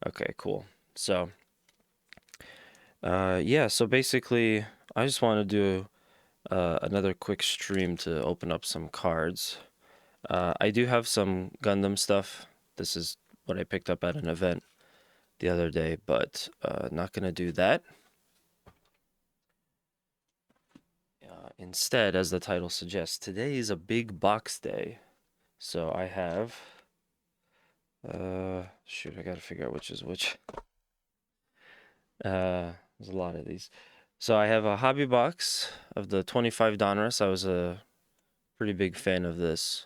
Okay, cool. So, yeah, so basically, I just want to do another quick stream to open up some cards. I do have some Gundam stuff. This is what I picked up at an event the other day, but not gonna do that. Instead, as the title suggests, today is a big box day. So I have, shoot, I gotta figure out which is which. There's a lot of these. So I have a hobby box of the 25 Donruss. I was a pretty big fan of this.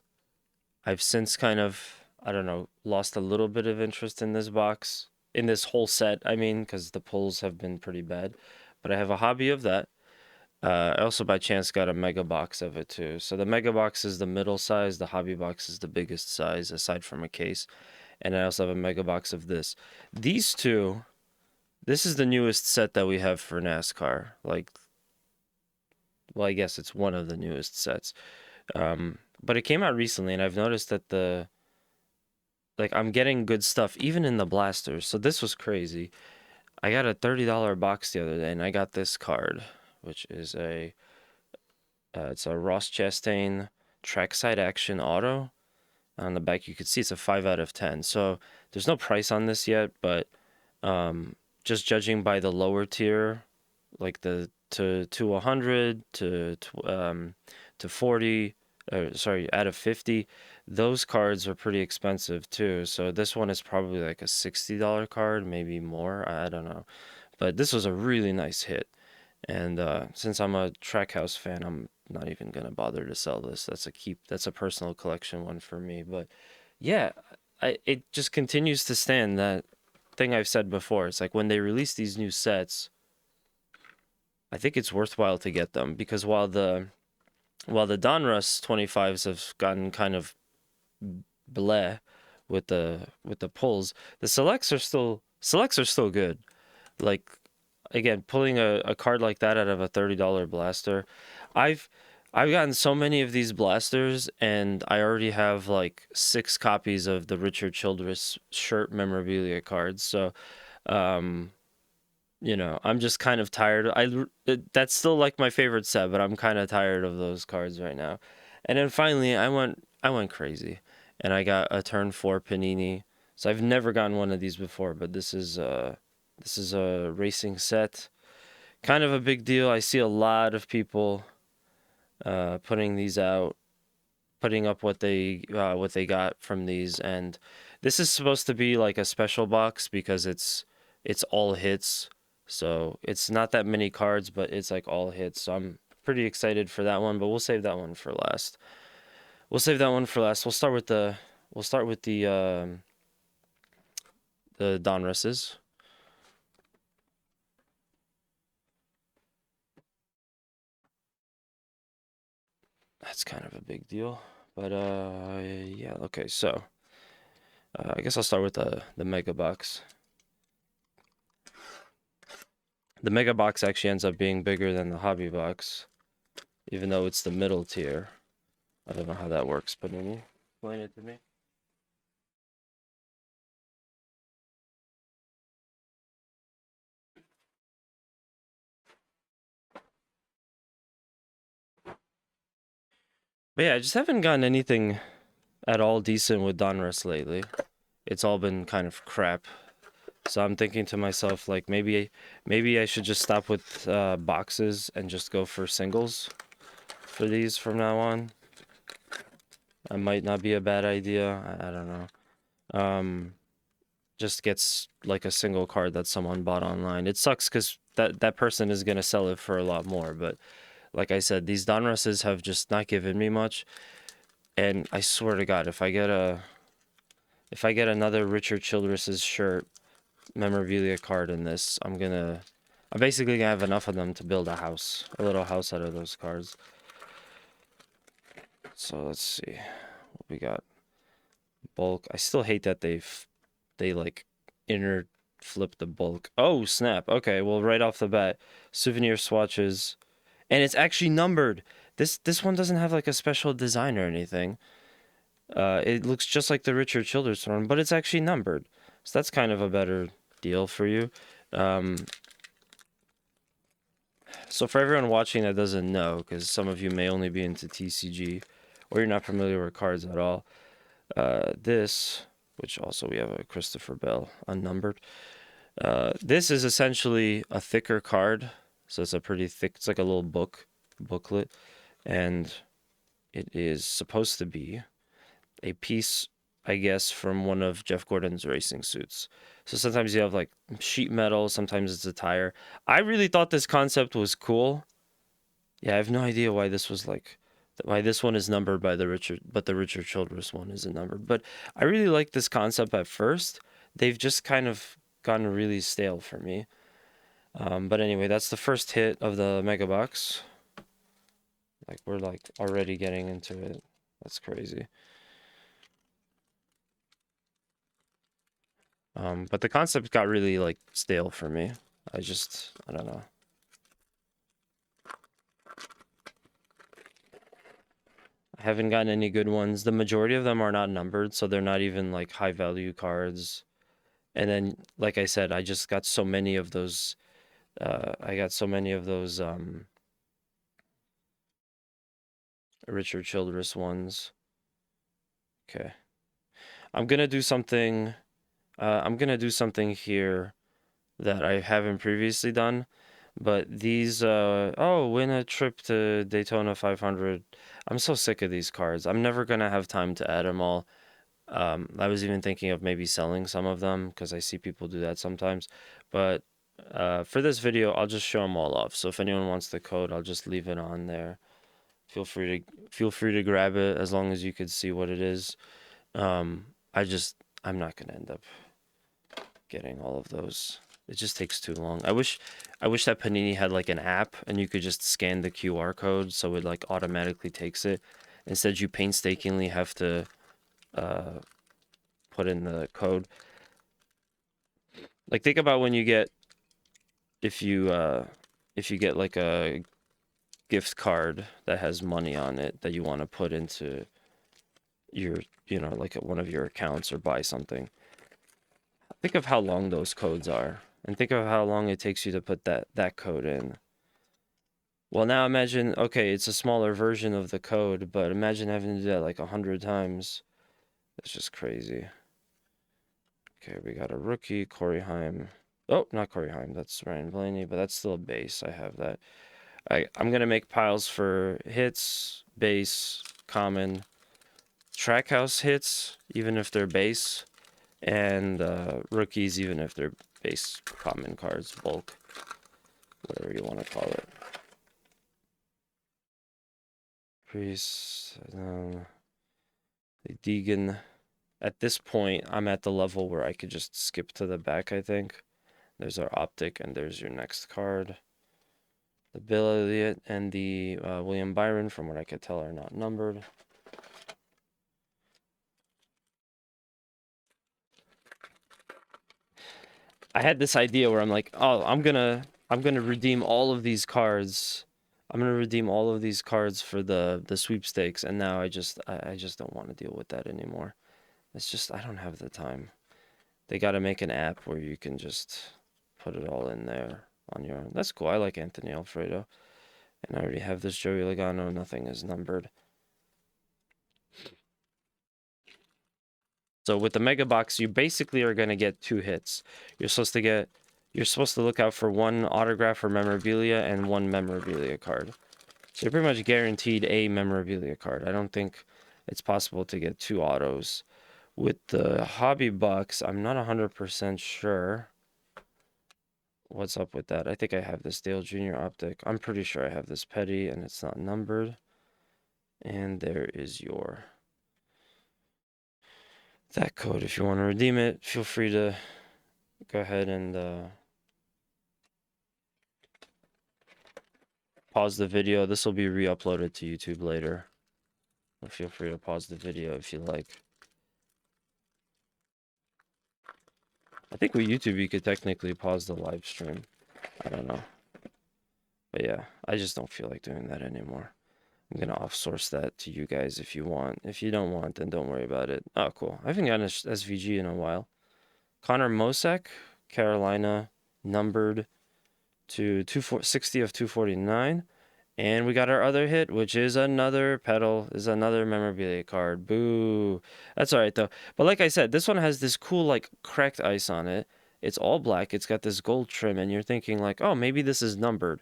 I've since kind of, I don't know, lost a little bit of interest in this box, in this whole set, I mean, because the pulls have been pretty bad. But I have a hobby of that. I also by chance got a mega box of it too. So the mega box is the middle size, the hobby box is the biggest size aside from a case. And I also have a mega box of this. These two, this is the newest set that we have for NASCAR. Like, well, I guess it's one of the newest sets. But it came out recently, and I've noticed that I'm getting good stuff even in the blasters. So this was crazy. I got a $30 box the other day, and I got this card, which is it's a Ross Chastain trackside action auto. On the back, you can see it's a 5 out of 10. So there's no price on this yet, but just judging by the lower tier, like the to 100 to 40, sorry, out of 50, those cards are pretty expensive too. So this one is probably like a $60 card, maybe more. I don't know, but this was a really nice hit. And since I'm a Trackhouse fan, I'm not even gonna bother to sell this. That's a keep. That's a personal collection one for me. But yeah, it just continues to stand that thing I've said before. It's like when they release these new sets, I think it's worthwhile to get them because while the Donruss 25s have gotten kind of bleh with the pulls, the selects are still good. Like again, pulling a card like that out of a $30 blaster, I've I've gotten so many of these blasters, and I already have like 6 copies of the Richard Childress shirt memorabilia cards. So, um, I'm just kind of tired. That's still like my favorite set, but I'm kind of tired of those cards right now. And then finally, I went crazy, and I got a turn 4 Panini. So I've never gotten one of these before, but this is a racing set. Kind of a big deal. I see a lot of people putting these out, putting up what they got from these, and this is supposed to be like a special box because it's all hits. So it's not that many cards, but it's like all hits. So I'm pretty excited for that one, but we'll save that one for last. We'll save that one for last. We'll start with the Donrusses. That's kind of a big deal. But yeah, okay, so I guess I'll start with the mega box. The mega box actually ends up being bigger than the hobby box, even though it's the middle tier. I don't know how that works, but maybe explain it to me. But yeah, I just haven't gotten anything at all decent with Donruss lately. It's all been kind of crap. So I'm thinking to myself, like maybe I should just stop with boxes and just go for singles for these from now on. That might not be a bad idea. I don't know. Just gets like a single card that someone bought online. It sucks because that person is gonna sell it for a lot more. But like I said, these Donrusses have just not given me much. And I swear to God, if I get another Richard Childress's shirt memorabilia card in this, I'm basically gonna have enough of them to build a little house out of those cards. So let's see what we got. Bulk. I still hate that they like inner flip the bulk. Oh snap! Okay, well right off the bat, souvenir swatches, and it's actually numbered. This one doesn't have like a special design or anything. It looks just like the Richard Childress one, but it's actually numbered. So that's kind of a better deal for you. So for everyone watching that doesn't know, because some of you may only be into TCG, or you're not familiar with cards at all, this, which also we have a Christopher Bell unnumbered, this is essentially a thicker card. So it's a pretty thick, it's like a little booklet, and it is supposed to be a piece, I guess, from one of Jeff Gordon's racing suits. So sometimes you have like sheet metal, sometimes it's a tire. I really thought this concept was cool. Yeah, I have no idea why this was like, why this one is numbered by the Richard, but the Richard Childress one isn't numbered. But I really liked this concept at first. They've just kind of gotten really stale for me. But anyway, that's the first hit of the Mega Box. Like, we're like already getting into it. That's crazy. But the concept got really like stale for me. I don't know. I haven't gotten any good ones. The majority of them are not numbered, so they're not even like high value cards. And then, like I said, I just got so many of those. I got so many of those Richard Childress ones. Okay, I'm gonna do something. I'm gonna do something here that I haven't previously done. But these, oh, win a trip to Daytona 500. I'm so sick of these cards. I'm never gonna have time to add them all. I was even thinking of maybe selling some of them because I see people do that sometimes. But for this video, I'll just show them all off. So if anyone wants the code, I'll just leave it on there. Feel free to grab it as long as you could see what it is. I'm not gonna end up getting all of those. It just takes too long. I wish that Panini had like an app and you could just scan the QR code so it like automatically takes it. Instead, you painstakingly have to put in the code. Like, think about when you get, if you get like a gift card that has money on it that you want to put into your, like one of your accounts or buy something. Think of how long those codes are, and think of how long it takes you to put that code in. Well, now imagine, okay, it's a smaller version of the code, but imagine having to do that like 100 times. That's just crazy. Okay, we got a rookie, Corey Haim. Oh, not Corey Haim, that's Ryan Blaney, but that's still a base. I have that. I'm going to make piles for hits, base, common, Trackhouse hits, even if they're base, and rookies, even if they're base common cards, bulk, whatever you want to call it. Priest, Deegan. At this point, I'm at the level where I could just skip to the back, I think. There's our optic, and there's your next card. The Bill Elliott and the William Byron, from what I could tell, are not numbered. I had this idea where I'm like, oh, I'm gonna redeem all of these cards. I'm gonna redeem all of these cards for the sweepstakes, and now I just don't want to deal with that anymore. It's just, I don't have the time. They got to make an app where you can just put it all in there on your own. That's cool. I like Anthony Alfredo. And I already have this Joey Logano. Nothing is numbered. So with the Mega Box, you basically are going to get 2 hits. You're supposed to look out for 1 autograph or memorabilia and 1 memorabilia card. So you're pretty much guaranteed a memorabilia card. I don't think it's possible to get 2 autos. With the Hobby Box, I'm not 100% sure what's up with that. I think I have this Dale Jr. optic. I'm pretty sure I have this Petty, and it's not numbered. And there is that code. If you want to redeem it, feel free to go ahead and pause the video. This will be re-uploaded to YouTube later. So feel free to pause the video if you like. I think with YouTube you could technically pause the live stream. I don't know. But yeah, I just don't feel like doing that anymore. I'm gonna off-source that to you guys if you want. If you don't want, then don't worry about it. Oh, cool. I haven't gotten an SVG in a while. Connor Mosek, Carolina, numbered to 260 of 249. And we got our other hit, which is another pedal, is another memorabilia card. Boo. That's all right, though. But like I said, this one has this cool, like, cracked ice on it. It's all black. It's got this gold trim, and you're thinking, like, oh, maybe this is numbered.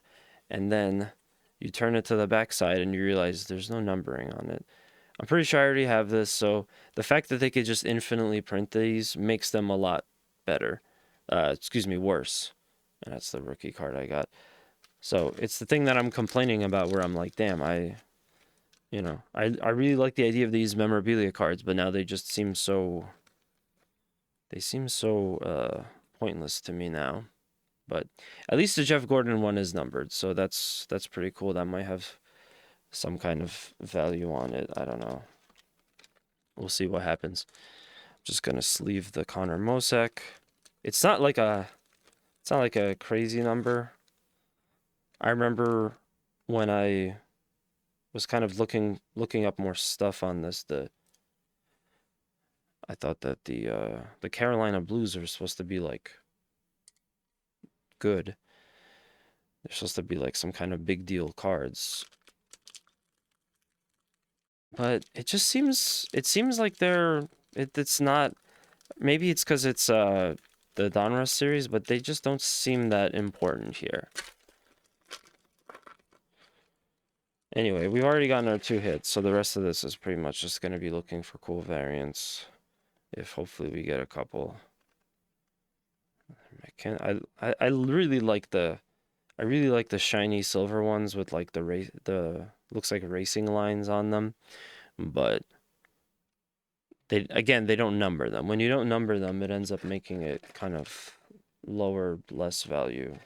And then you turn it to the back side, and you realize there's no numbering on it. I'm pretty sure I already have this, so the fact that they could just infinitely print these makes them a lot better. Excuse me, worse. And that's the rookie card I got. So it's the thing that I'm complaining about where I'm like, damn, I really like the idea of these memorabilia cards, but now they just seem so, pointless to me now. But at least the Jeff Gordon one is numbered, so that's pretty cool. That might have some kind of value on it. I don't know. We'll see what happens. I'm just gonna sleeve the Connor Mosek. It's not like a crazy number. I remember when I was kind of looking up more stuff on this, I thought that the Carolina Blues are supposed to be like good. They're supposed to be like some kind of big deal cards. But it seems like it's not, maybe it's because it's the Donruss series, but they just don't seem that important here. Anyway, we've already gotten our 2 hits, so the rest of this is pretty much just going to be looking for cool variants. If hopefully we get a couple. I really like the shiny silver ones with like the looks like racing lines on them, but they don't number them. When you don't number them, it ends up making it kind of lower, less value.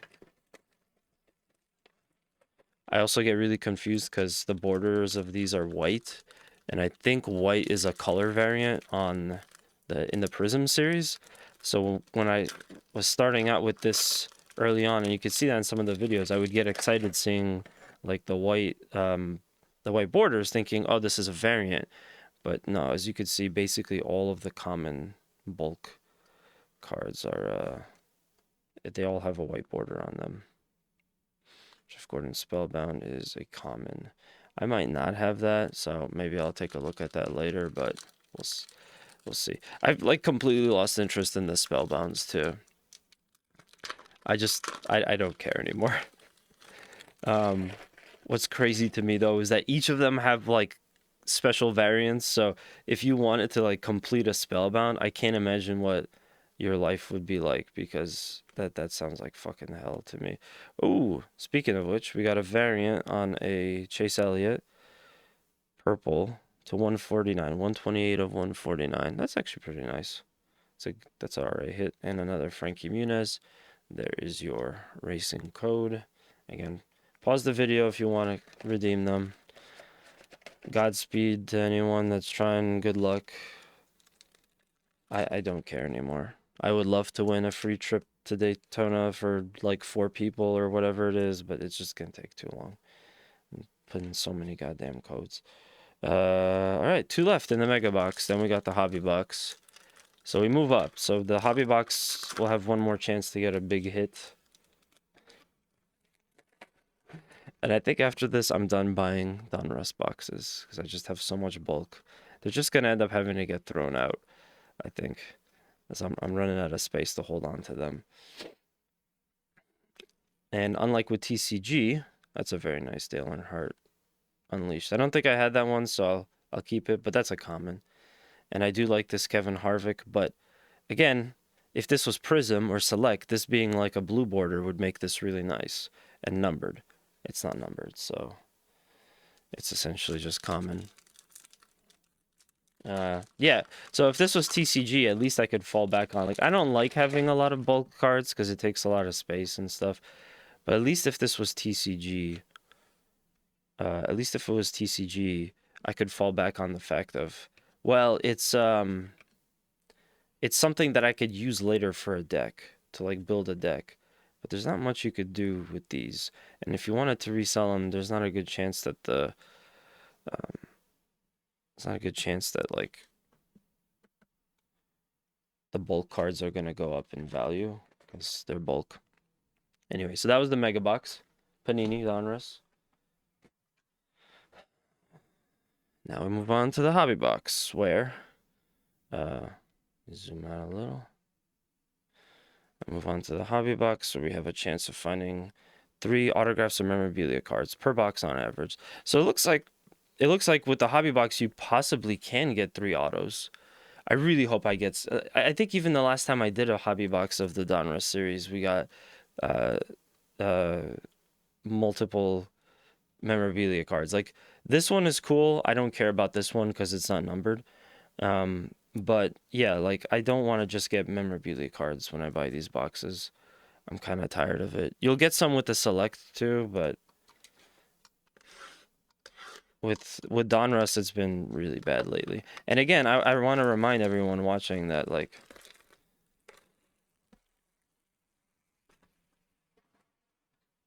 I also get really confused because the borders of these are white, and I think white is a color variant on in the Prism series. So when I was starting out with this early on, and you could see that in some of the videos, I would get excited seeing like the white borders, thinking, oh, this is a variant. But no, as you could see, basically all of the common bulk cards are they all have a white border on them. Jeff Gordon Spellbound is a common. I might not have that, so maybe I'll take a look at that later, but we'll see. I've like completely lost interest in the Spellbounds too. I don't care anymore. What's crazy to me though is that each of them have like special variants, so if you wanted to like complete a Spellbound, I can't imagine what your life would be like, because that sounds like fucking hell to me. Ooh, speaking of which, we got a variant on a Chase Elliott purple to 149, 128 of 149. That's actually pretty nice. That's an alright hit. And another Frankie Muniz. There is your racing code. Again, pause the video if you want to redeem them. Godspeed to anyone that's trying. Good luck. I don't care anymore. I would love to win a free trip to Daytona for like 4 people or whatever it is, but it's just gonna take too long. I'm putting so many goddamn codes. All right, 2 left in the mega box. Then we got the hobby box. So we move up. So the hobby box will have one more chance to get a big hit. And I think after this, I'm done buying Donruss boxes because I just have so much bulk. They're just gonna end up having to get thrown out, I think, as I'm running out of space to hold on to them. And unlike with TCG, that's a very nice Dale Earnhardt Unleashed. I don't think I had that one, so I'll keep it, but that's a common. And I do like this Kevin Harvick, but again, if this was Prism or Select, this being like a blue border would make this really nice and numbered. It's not numbered, so it's essentially just common. Yeah, so if this was TCG, at least I could fall back on. Like, I don't like having a lot of bulk cards because it takes a lot of space and stuff. But at least if this was TCG, at least if it was TCG, I could fall back on the fact of, well, it's something that I could use later for a deck, to like build a deck. But there's not much you could do with these. And if you wanted to resell them, there's not a good chance that it's not a good chance that like the bulk cards are gonna go up in value because they're bulk. Anyway, so that was the mega box, Panini Donruss. Now we move on to the hobby box, where zoom out a little. Move on to the hobby box, where we have a chance of finding 3 autographs or memorabilia cards per box on average. So it looks like with the hobby box you possibly can get 3 autos. I really hope I get. I think even the last time I did a hobby box of the Donruss series, we got uh, uh, multiple memorabilia cards. Like this one is cool. I don't care about this one because it's not numbered. But yeah, like I don't want to just get memorabilia cards when I buy these boxes. I'm kind of tired of it. You'll get some with the select too, but with Donruss, it's been really bad lately. And again, I want to remind everyone watching that like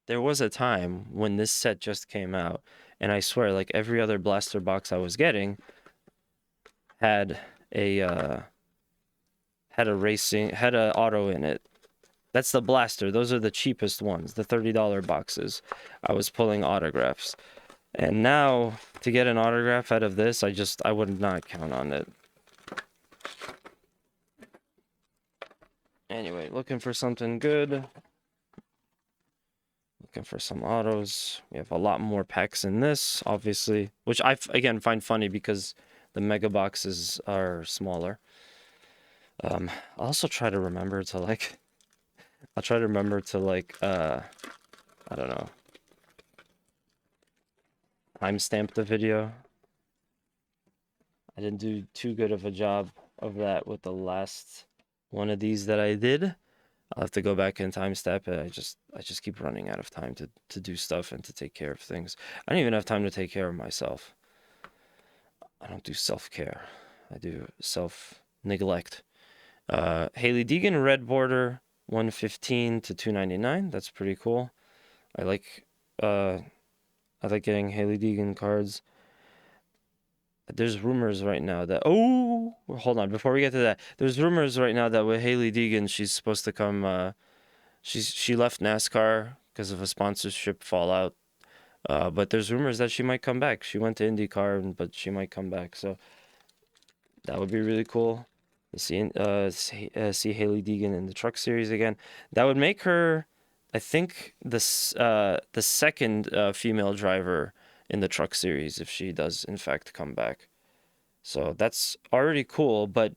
there was a time when this set just came out, and I swear, like every other blaster box I was getting had a auto in it. That's the blaster. Those are the cheapest ones, the $30 boxes. I was pulling autographs. And now to get an autograph out of this, I would not count on it. Anyway, looking for something good. Looking for some autos. We have a lot more packs in this, obviously, which I again find funny because the mega boxes are smaller. I'll also try to remember to like I don't know, timestamp the video. I didn't do too good of a job of that with the last one of these that I did. I'll have to go back and timestamp it. I just keep running out of time to do stuff and to take care of things. I don't even have time to take care of myself. I don't do self-care. I do self-neglect. Hailie Deegan red border 115 to 299. That's pretty cool. I like getting Hailie Deegan cards. There's rumors right now that hold on, before we get to that, there's rumors right now that with Hailie Deegan, she's supposed to come. She left NASCAR because of a sponsorship fallout. But there's rumors that she might come back. She went to IndyCar, but she might come back. So that would be really cool to see Hailie Deegan in the Truck Series again. That would make her, I think, the second female driver in the Truck Series if she does in fact come back. So that's already cool, but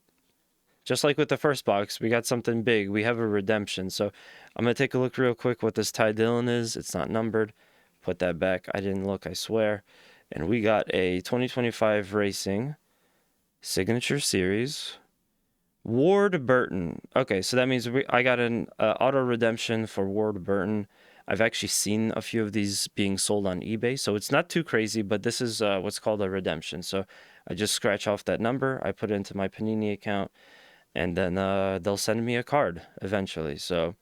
just like with the first box, we got something big. We have a redemption. So I'm going to take a look real quick what this Ty Dillon is. It's not numbered. Put that back. I didn't look, I swear. And we got a 2025 Racing Signature Series Ward Burton. Okay, so that means I got an auto redemption for Ward Burton. I've actually seen a few of these being sold on eBay, so it's not too crazy, but this is what's called a redemption. So I just scratch off that number, I put it into my Panini account, and then they'll send me a card eventually. So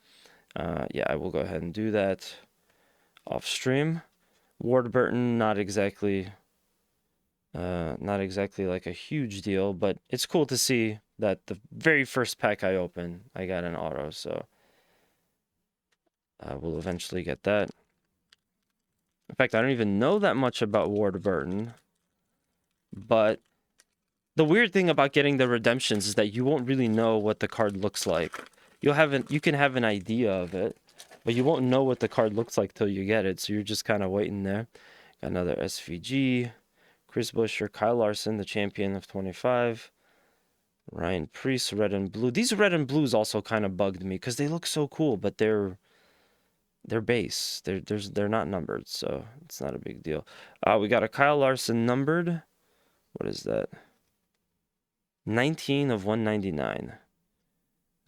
yeah, I will go ahead and do that off stream. Ward Burton, not exactly like a huge deal, but it's cool to see that the very first pack I open, I got an auto, so I will eventually get that. In fact, I don't even know that much about Ward Burton, but the weird thing about getting the redemptions is that you won't really know what the card looks like. You can have an idea of it, but you won't know what the card looks like till you get it, so you're just kind of waiting there. Got another SVG, Chris Buescher, Kyle Larson, the champion of 25. Ryan Preece, red and blue. These red and blues also kind of bugged me because they look so cool, but they're base. They're not numbered, so it's not a big deal. We got a Kyle Larson numbered. What is that? 19 of 199.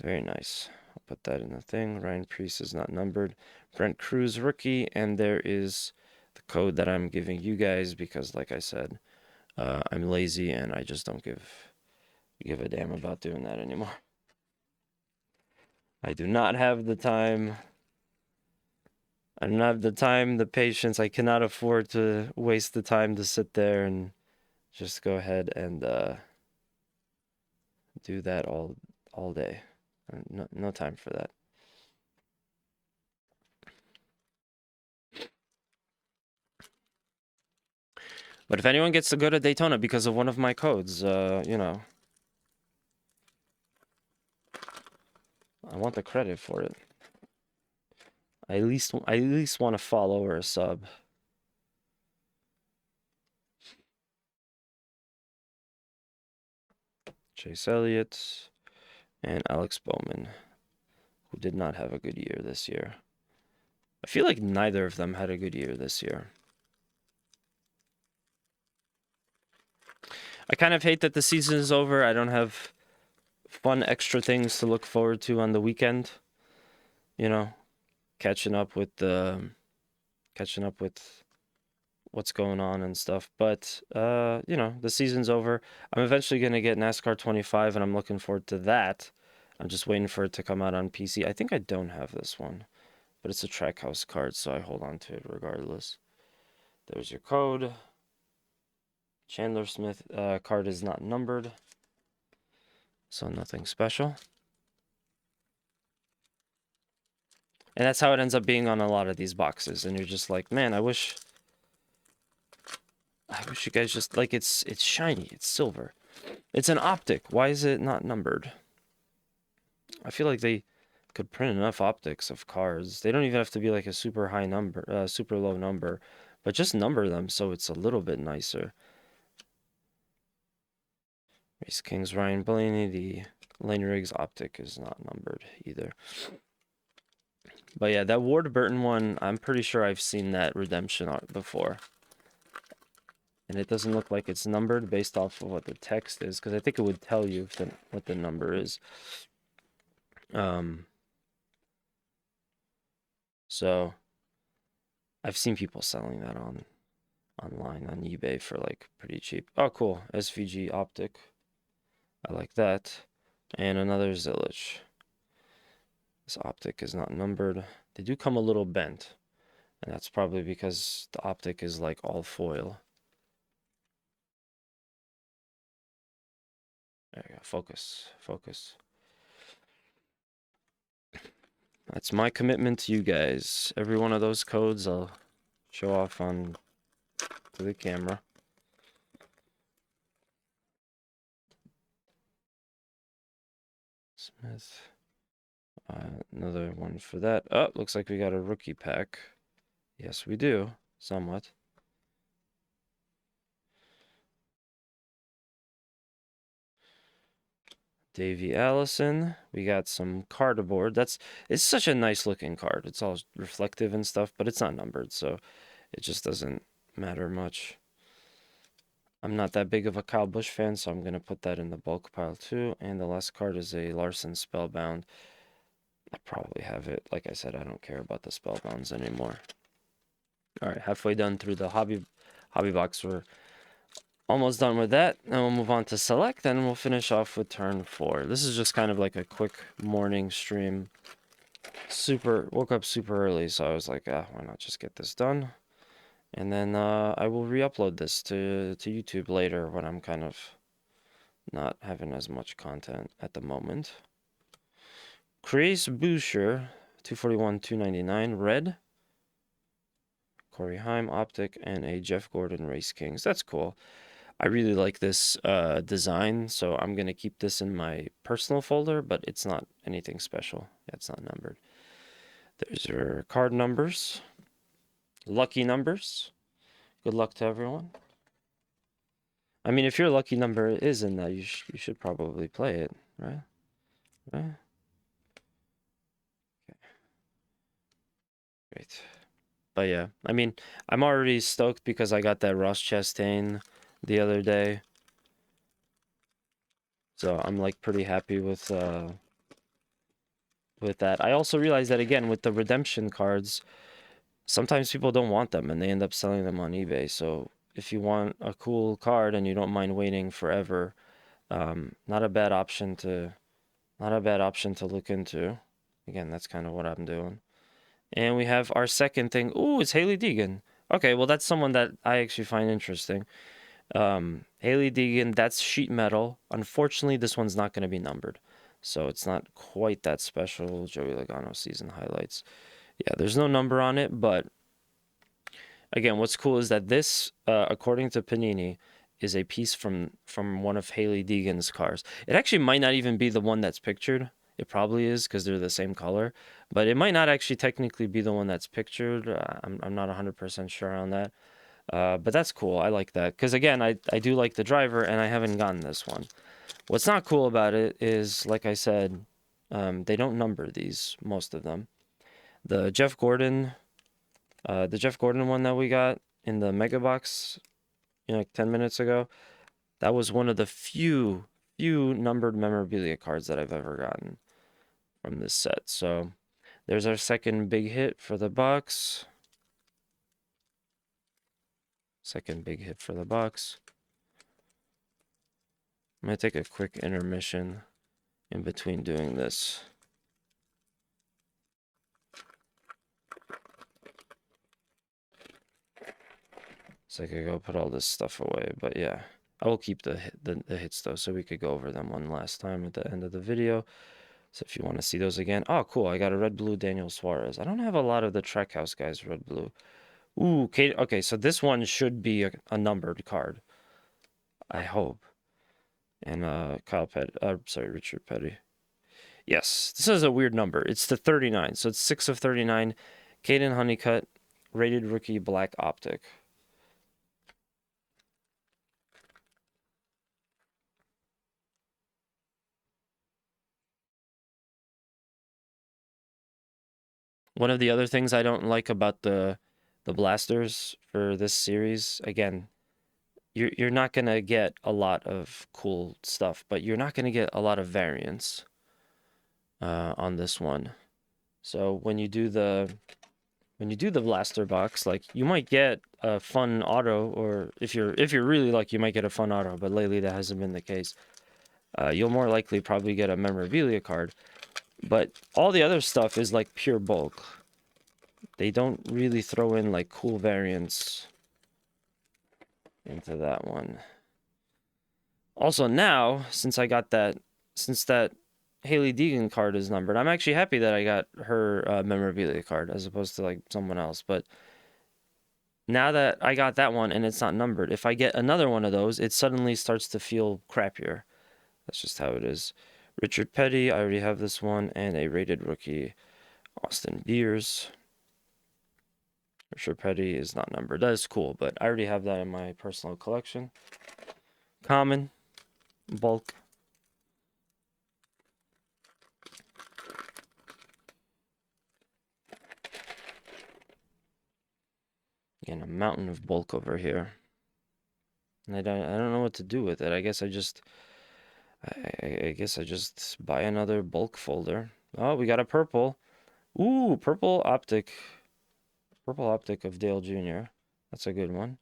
Very nice. I'll put that in the thing. Ryan Preece is not numbered. Brent Cruz rookie, and there is the code that I'm giving you guys because, like I said, I'm lazy and I just don't give a damn about doing that anymore. I do not have the time. I don't have the time, the patience. I cannot afford to waste the time to sit there and just go ahead and do that all all day. No time for that. But if anyone gets to go to Daytona because of one of my codes, you know, I want the credit for it. I at least want a follow or a sub. Chase Elliott and Alex Bowman, who did not have a good year this year. I feel like neither of them had a good year this year. I kind of hate that the season is over. I don't have fun extra things to look forward to on the weekend. You know, catching up with what's going on and stuff. But you know, the season's over. I'm eventually gonna get NASCAR 25, and I'm looking forward to that. I'm just waiting for it to come out on PC. I think I don't have this one, but it's a Trackhouse card, so I hold on to it regardless. There's your code. Chandler Smith card is not numbered, so nothing special. And that's how it ends up being on a lot of these boxes. And you're just like, man, I wish you guys just, like, it's shiny, it's silver. It's an optic. Why is it not numbered? I feel like they could print enough optics of cards. They don't even have to be like a super high number, super low number, but just number them so it's a little bit nicer. Race Kings Ryan Blaney, the Lane Riggs optic is not numbered either. But yeah, that Ward Burton one, I'm pretty sure I've seen that redemption art before. And it doesn't look like it's numbered based off of what the text is, because I think it would tell you what the number is. So I've seen people selling that online on eBay for like pretty cheap. Oh, cool. SVG optic. I like that. And another Zillich. This optic is not numbered. They do come a little bent, and that's probably because the optic is like all foil. There you go. Focus. Focus. That's my commitment to you guys. Every one of those codes I'll show off to the camera. Smith. Another one for that. Oh, looks like we got a rookie pack. Yes, we do. Somewhat. Davey Allison. We got some cardboard. It's such a nice looking card. It's all reflective and stuff, but it's not numbered, so it just doesn't matter much. I'm not that big of a Kyle Busch fan, so I'm going to put that in the bulk pile too. And the last card is a Larson Spellbound. I probably have it. Like I said, I don't care about the Spellbounds anymore. All right, halfway done through the hobby box. We're almost done with that. Then we'll move on to select, and we'll finish off with turn 4. This is just kind of like a quick morning stream. Woke up super early, so I was like, why not just get this done? And then I will re-upload this to YouTube later when I'm kind of not having as much content at the moment. Chris Boucher, 241, 299, red. Corey Heim, optic, and a Jeff Gordon Race Kings. That's cool. I really like this design, so I'm going to keep this in my personal folder, but it's not anything special. Yeah, it's not numbered. There's your card numbers. Lucky numbers. Good luck to everyone. I mean, if your lucky number is in that, you should probably play it, right? Right? Okay. Great. But yeah, I mean, I'm already stoked because I got that Ross Chastain the other day. So I'm like pretty happy with that. I also realized that again with the redemption cards, sometimes people don't want them and they end up selling them on eBay. So if you want a cool card and you don't mind waiting forever, not a bad option to look into. Again, that's kind of what I'm doing. And we have our second thing. Ooh, it's Hailie Deegan. Okay, well that's someone that I actually find interesting. Hailie Deegan, that's sheet metal. Unfortunately, this one's not going to be numbered. so it's not quite that special. Joey Logano season highlights. Yeah, there's no number on it, but again, what's cool is that this, according to Panini, is a piece from one of Hailie Deegan's cars. It actually might not even be the one that's pictured. It probably is because they're the same color, but it might not actually technically be the one that's pictured. I'm not 100% sure on that. But that's cool. I like that because again, I do like the driver, and I haven't gotten this one. What's not cool about it is, like I said, they don't number these, most of them. The Jeff Gordon one that we got in the Mega Box, like 10 minutes ago, that was one of the few numbered memorabilia cards that I've ever gotten from this set. So there's our second big hit for the box. Second big hit for the box. I'm going to take a quick intermission in between doing this. So I could go put all this stuff away, but yeah, I will keep the hits though, so we could go over them one last time at the end of the video. So if you want to see those again, oh cool, I got a red blue Daniel Suarez. I don't have a lot of the Trackhouse guys red blue. Ooh, okay, so this one should be a numbered card, I hope. And Richard Petty. Yes, this is a weird number. It's the 39, so it's 6 of 39. Caden Honeycutt, rated rookie, black optic. One of the other things I don't like about the blasters for this series, again, you're not gonna get a lot of cool stuff, but you're not gonna get a lot of variants on this one. So when you do the blaster box, like you might get a fun auto, or if you're really lucky, you might get a fun auto, but lately that hasn't been the case. You'll more likely probably get a memorabilia card, but all the other stuff is like pure bulk. They don't really throw in like cool variants into that one. Also now, since I got that, since that Hailie Deegan card is numbered, I'm actually happy that I got her memorabilia card as opposed to like someone else. But now that I got that one and it's not numbered, if I get another one of those, it suddenly starts to feel crappier. That's just how it is. Richard Petty, I already have this one, and a rated rookie, Austin Beers. Richard Petty is not numbered. That is cool, but I already have that in my personal collection. Common, bulk. Again, a mountain of bulk over here. And I don't know what to do with it. I guess I just buy another bulk folder. Oh, we got a purple. Ooh, purple optic. Purple optic of Dale Jr. That's a good one.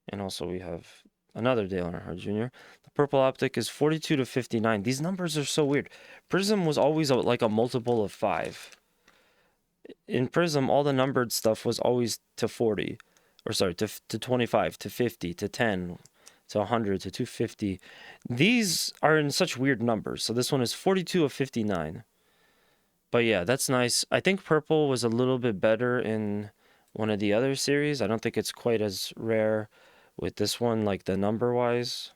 And also we have another Dale Earnhardt Jr. The purple optic is 42 to 59. These numbers are so weird. Prism was always like a multiple of 5. In Prism, all the numbered stuff was always to 40. Or sorry, to 25, to 50, to 10, to 100, to 250. These are in such weird numbers. So this one is 42 of 59. But yeah, that's nice. I think purple was a little bit better in one of the other series. I don't think it's quite as rare with this one, like the number-wise.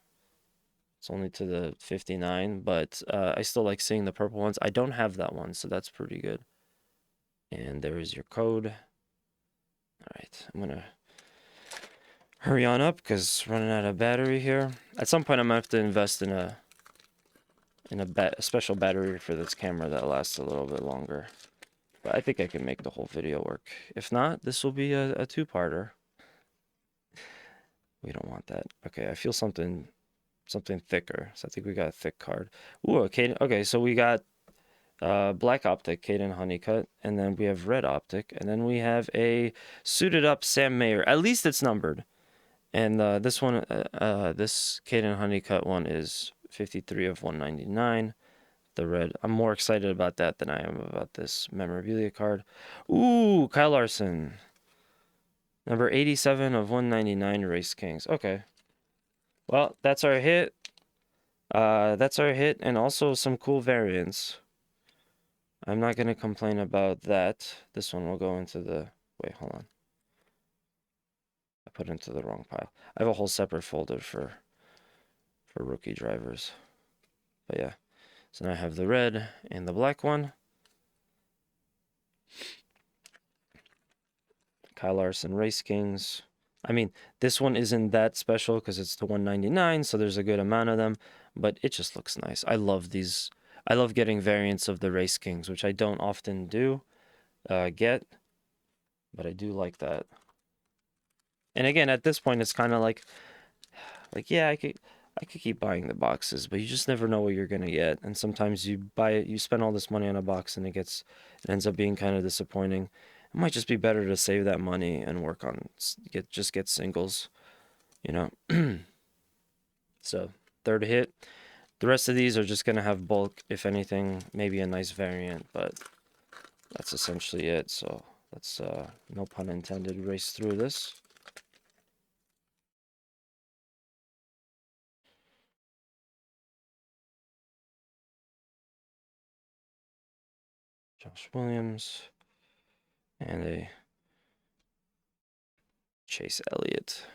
It's only to the 59, but I still like seeing the purple ones. I don't have that one, so that's pretty good. And there is your code. All right, I'm going to hurry on up because running out of battery here. At some point, I'm going to have to invest in a special battery for this camera that lasts a little bit longer. But I think I can make the whole video work. If not, this will be a two-parter. We don't want that. Okay, I feel something thicker. So I think we got a thick card. Ooh, okay, so we got black optic, Caden Honeycutt, and then we have red optic, and then we have a suited up Sam Mayer. At least it's numbered. And this one, this Caden Honeycutt one is 53 of 199. The red. I'm more excited about that than I am about this memorabilia card. Ooh, Kyle Larson. Number 87 of 199 Race Kings. Okay. Well, that's our hit. That's our hit, and also some cool variants. I'm not gonna complain about that. This one will go into the... Wait, hold on. I put it into the wrong pile. I have a whole separate folder for rookie drivers. But yeah. So now I have the red and the black one. Kyle Larson Race Kings. I mean, this one isn't that special because it's the 199, so there's a good amount of them, but it just looks nice. I love these. I love getting variants of the Race Kings, which I don't often get, but I do like that. And again, at this point, it's kind of like yeah, I could keep buying the boxes, but you just never know what you're gonna get. And sometimes you buy it, you spend all this money on a box, and it ends up being kind of disappointing. It might just be better to save that money and work on get singles, you know. So third hit. The rest of these are just gonna have bulk, if anything, maybe a nice variant, but that's essentially it. So let's no pun intended, race through this. Josh Williams and a Chase Elliott.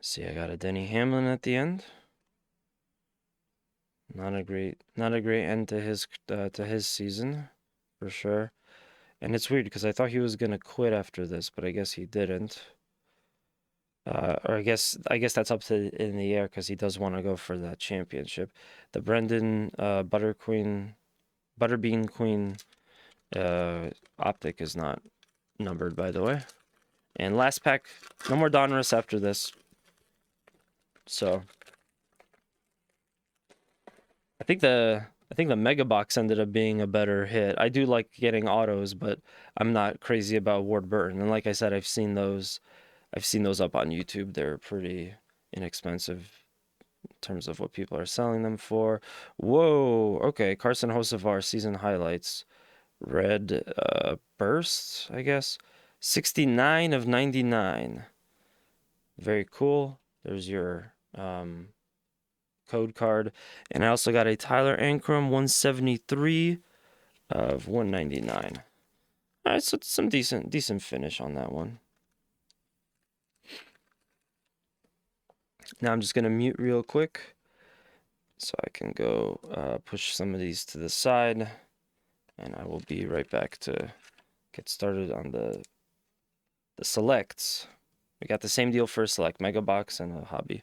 See, I got a Denny Hamlin at the end. Not a great end to his season, for sure. And it's weird because I thought he was gonna quit after this, but I guess he didn't. Or I guess that's up to in the air because he does want to go for that championship. The Brendan Butterbean Queen optic is not numbered, by the way. And last pack, no more Donruss after this. So I think the Mega Box ended up being a better hit. I do like getting autos, but I'm not crazy about Ward Burton. And like I said, I've seen those up on YouTube. They're pretty inexpensive in terms of what people are selling them for. Whoa, okay. Carson Hocevar season highlights. Red burst, I guess. 69 of 99. Very cool. There's your code card. And I also got a Tyler Ankrum 173 of 199. All right, so some decent finish on that one. Now I'm just going to mute real quick so I can go push some of these to the side, and I will be right back to get started on the selects. We got the same deal for a select, Mega Box and a hobby.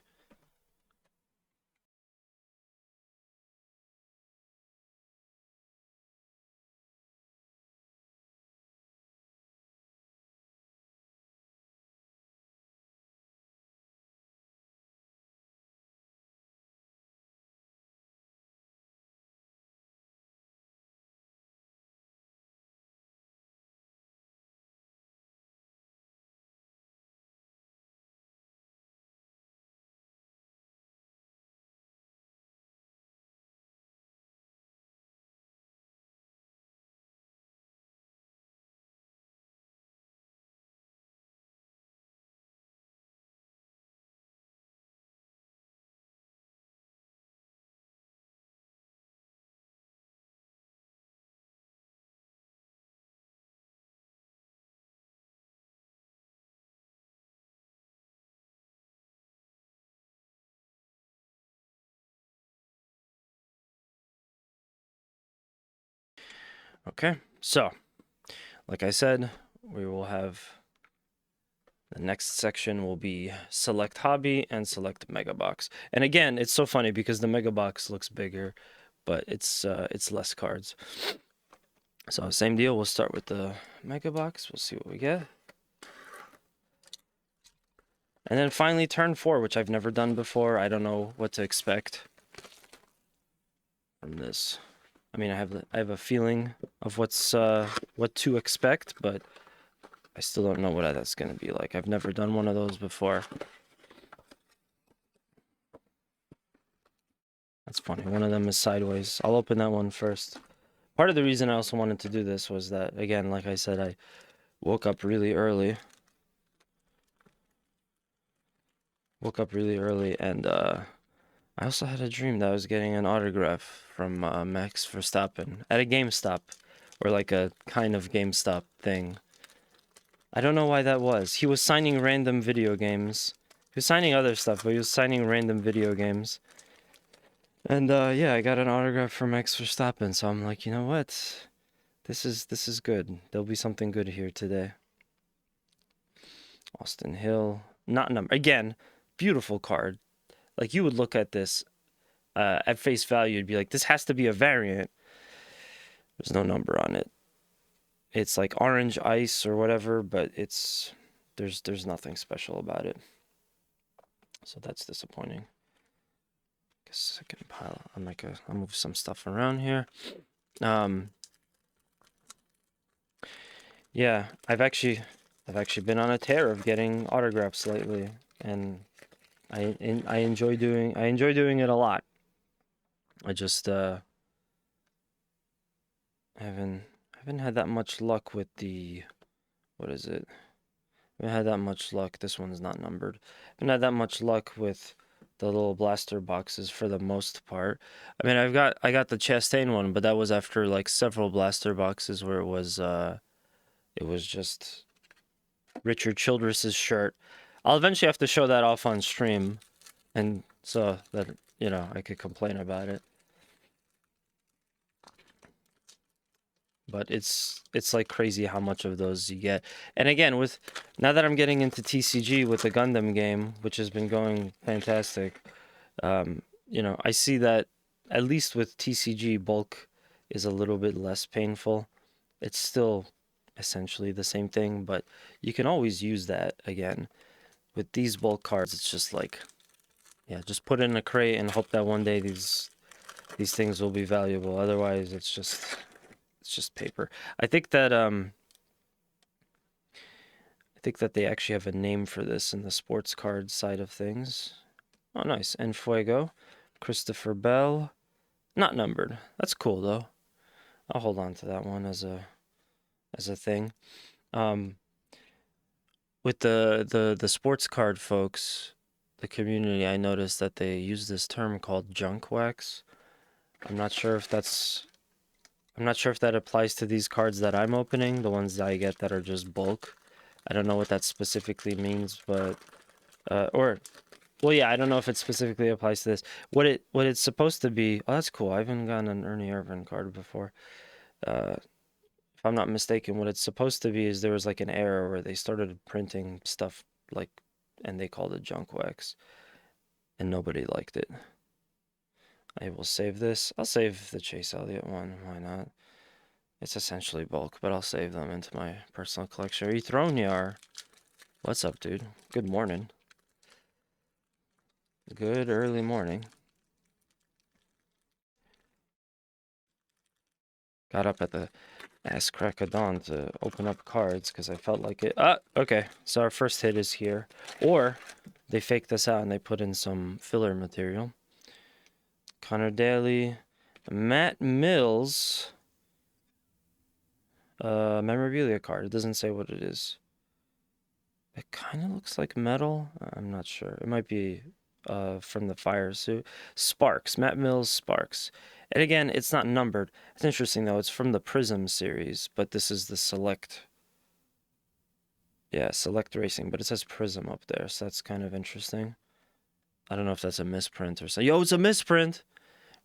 Okay, so like I said, we will have the next section will be select hobby and select mega box. And again, it's so funny because the mega box looks bigger, but it's less cards. So same deal. We'll start with the mega box. We'll see what we get. And then finally turn 4, which I've never done before. I don't know what to expect from this. I mean, I have a feeling of what to expect, but I still don't know what that's gonna be like. I've never done one of those before. That's funny. One of them is sideways. I'll open that one first. Part of the reason I also wanted to do this was that, again, like I said, I woke up really early. And I also had a dream that I was getting an autograph from Max Verstappen at a GameStop, or like a kind of GameStop thing. I don't know why that was. He was signing random video games. He was signing other stuff, but he was signing random video games. And yeah, I got an autograph from Max Verstappen, so I'm like, you know what? This is good. There'll be something good here today. Austin Hill, not number again. Beautiful card. Like, you would look at this at face value, you'd be like, this has to be a variant. There's no number on it. It's like orange ice or whatever, but there's nothing special about it. So that's disappointing. Guess I can pile. I'll move some stuff around here. Yeah, I've actually been on a tear of getting autographs lately, and I enjoy doing it a lot. I just haven't had that much luck with the, what is it? I haven't had that much luck. This one's not numbered. I haven't had that much luck with the little blaster boxes for the most part. I mean, I got the Chastain one, but that was after like several blaster boxes where it was just Richard Childress's shirt. I'll eventually have to show that off on stream, and so that, you know, I could complain about it. But it's like crazy how much of those you get. And again, with now that I'm getting into TCG with the Gundam game, which has been going fantastic, you know, I see that at least with TCG, bulk is a little bit less painful. It's still essentially the same thing, but you can always use that again. With these bulk cards, it's just like, yeah, just put it in a crate and hope that one day these things will be valuable. Otherwise, it's just paper. I think that they actually have a name for this in the sports card side of things. Oh, nice. En Fuego, Christopher Bell, not numbered. That's cool though. I'll hold on to that one as a thing. With the sports card folks, the community, I noticed that they use this term called junk wax. I'm not sure if that applies to these cards that I'm opening, the ones that I get that are just bulk. I don't know what that specifically means, but well, yeah, I don't know if it specifically applies to this. What it's supposed to be. Oh, that's cool. I haven't gotten an Ernie Irvan card before. If I'm not mistaken, what it's supposed to be is there was like an error where they started printing stuff like, and they called it junk wax, and nobody liked it. I will save this. I'll save the Chase Elliott one. Why not? It's essentially bulk, but I'll save them into my personal collection. Ethroniar. What's up, dude? Good morning. Good early morning. Got up at the ass crack of dawn to open up cards because I felt like it. Okay. So our first hit is here. Or they faked this out and they put in some filler material. Connor Daly. Matt Mills. Memorabilia card. It doesn't say what it is. It kind of looks like metal. I'm not sure. It might be from the fire suit. Sparks. Matt Mills Sparks. And again, it's not numbered. It's interesting, though. It's from the Prism series, but this is the Select. Yeah, Select Racing, but it says Prism up there, so that's kind of interesting. I don't know if that's a misprint or something. Yo, it's a misprint!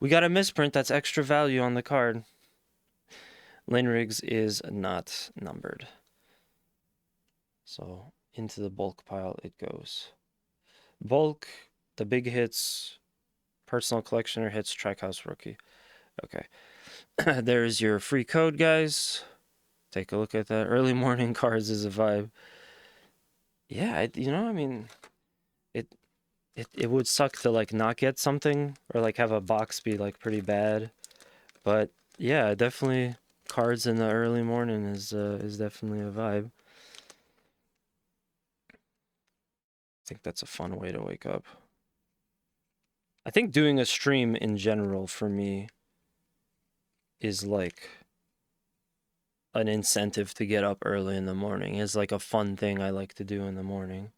We got a misprint. That's extra value on the card. Lane Riggs is not numbered. So into the bulk pile it goes. Bulk, the big hits, personal collectioner hits, Trackhouse rookie. Okay. There's your free code, guys. Take a look at that. Early morning cards is a vibe. Yeah, you know, I mean, it would suck to like not get something or like have a box be like pretty bad. But yeah, definitely cards in the early morning is definitely a vibe. think that's a fun way to wake up. I think doing a stream in general for me is like an incentive to get up early in the morning. Is like a fun thing I like to do in the morning.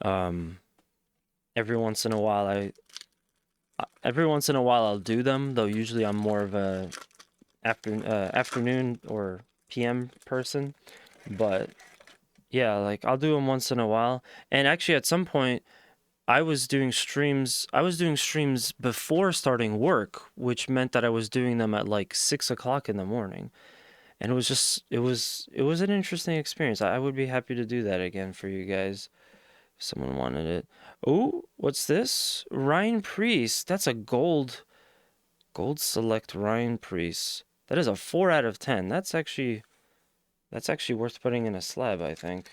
Every once in a while I'll do them, though usually I'm more of a afternoon or PM person. But yeah, like I'll do them once in a while. And actually at some point I was doing streams before starting work, which meant that I was doing them at like 6 o'clock in the morning. And it was just it was an interesting experience. I would be happy to do that again for you guys if someone wanted it. Oh, what's this? Ryan Priest. That's a gold select Ryan Priest. That is a 4 out of 10. That's actually worth putting in a slab, I think.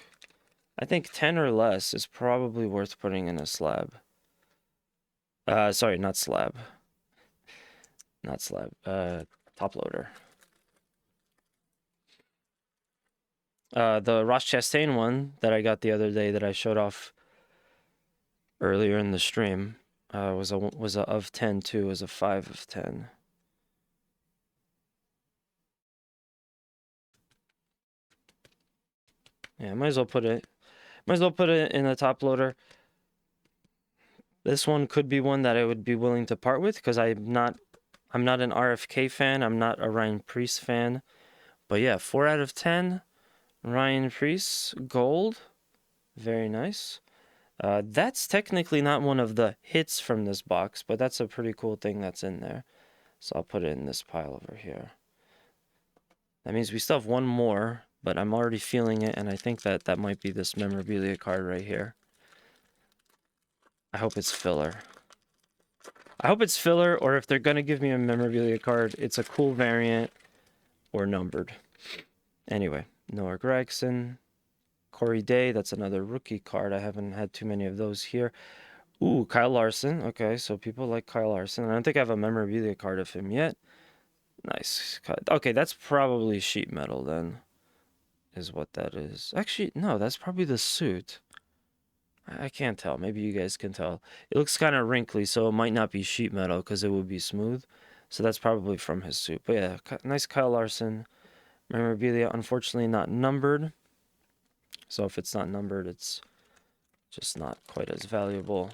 I think 10 or less is probably worth putting in a slab. Sorry, not slab. Not slab. Top loader. The Ross Chastain one that I got the other day that I showed off earlier in the stream was a of 10 too. Was a 5 of 10. Yeah, might as well put it in the top loader. This one could be one that I would be willing to part with because I'm not an RFK fan. I'm not a Ryan Priest fan. But yeah, 4 out of 10. Ryan Priest, gold. Very nice. That's technically not one of the hits from this box, but that's a pretty cool thing that's in there. So I'll put it in this pile over here. That means we still have one more, but I'm already feeling it, and I think that might be this memorabilia card right here. I hope it's filler. I hope it's filler, or if they're going to give me a memorabilia card, it's a cool variant or numbered. Anyway, Noah Gregson. Corey Day, that's another rookie card. I haven't had too many of those here. Ooh, Kyle Larson. Okay, so people like Kyle Larson. I don't think I have a memorabilia card of him yet. Nice. Okay, that's probably sheet metal then, is what that is. Actually, no, that's probably the suit. I can't tell. Maybe you guys can tell. It looks kind of wrinkly, so it might not be sheet metal because it would be smooth. So that's probably from his suit. But yeah, nice Kyle Larson. Memorabilia, unfortunately not numbered. So if it's not numbered, it's just not quite as valuable.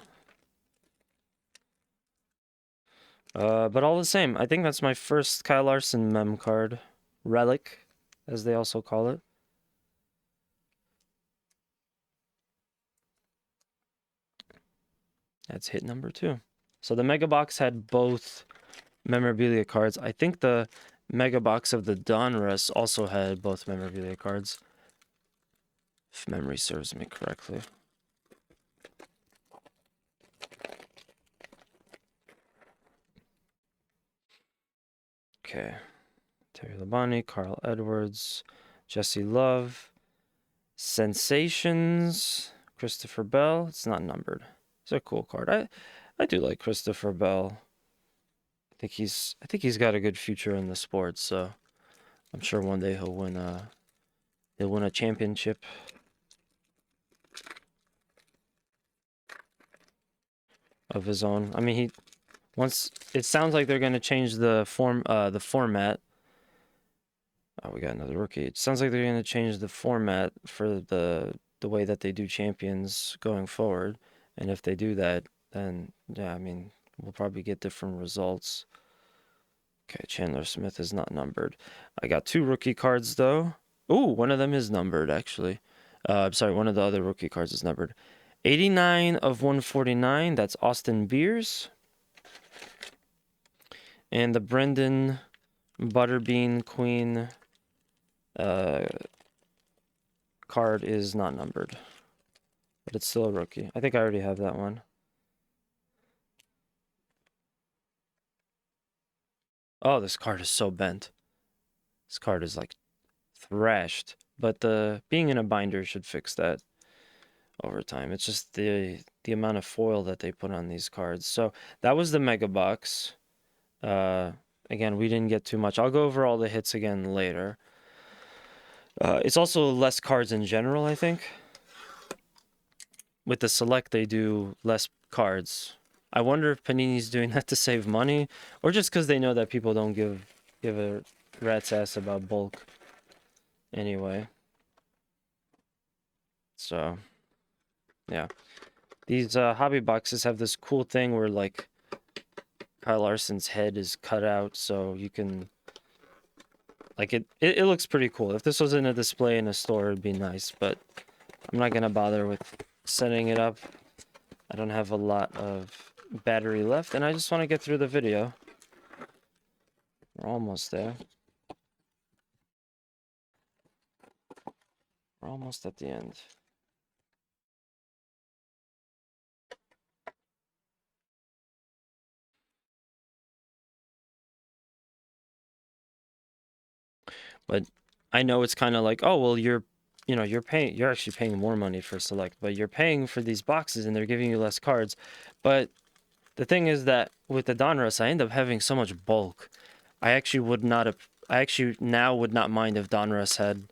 But all the same, I think that's my first Kyle Larson mem card. Relic, as they also call it. That's hit number 2. So the Mega Box had both memorabilia cards. I think the Mega Box of the Donruss also had both memorabilia cards, if memory serves me correctly. Okay. Terry Labonte, Carl Edwards, Jesse Love, Sensations, Christopher Bell. It's not numbered. It's a cool card. I do like Christopher Bell. I think he's got a good future in the sport, so I'm sure one day he'll win a championship. Of his own. I mean, it sounds like they're going to change the format. Oh, we got another rookie. It sounds like they're going to change the format for the way that they do champions going forward. And if they do that, then yeah, I mean, we'll probably get different results. Okay, Chandler Smith is not numbered. I got 2 rookie cards though. Ooh, one of them is numbered actually. I'm sorry, one of the other rookie cards is numbered. 89 of 149. That's Austin Beers. And the Brendan Butterbean Queen card is not numbered, but it's still a rookie. I think I already have that one. Oh, this card is so bent. This card is like thrashed, but being in a binder should fix that over time. It's just the amount of foil that they put on these cards. So that was the Mega Box. Again, we didn't get too much. I'll go over all the hits again later. It's also less cards in general, I think. with the select they do less cards. I wonder if Panini's doing that to save money, or just because they know that people don't give a rat's ass about bulk anyway. So, yeah. These hobby boxes have this cool thing where, like, Kyle Larson's head is cut out, so you can... Like, it looks pretty cool. If this was in a display in a store, it'd be nice, but I'm not gonna bother with setting it up. I don't have a lot of battery left, and I just want to get through the video. We're almost there. We're almost at the end. But I know it's kind of like, oh, well, you're actually paying more money for Select, but you're paying for these boxes and they're giving you less cards. But the thing is that with the Donruss, I end up having so much bulk. I actually now would not mind if Donruss had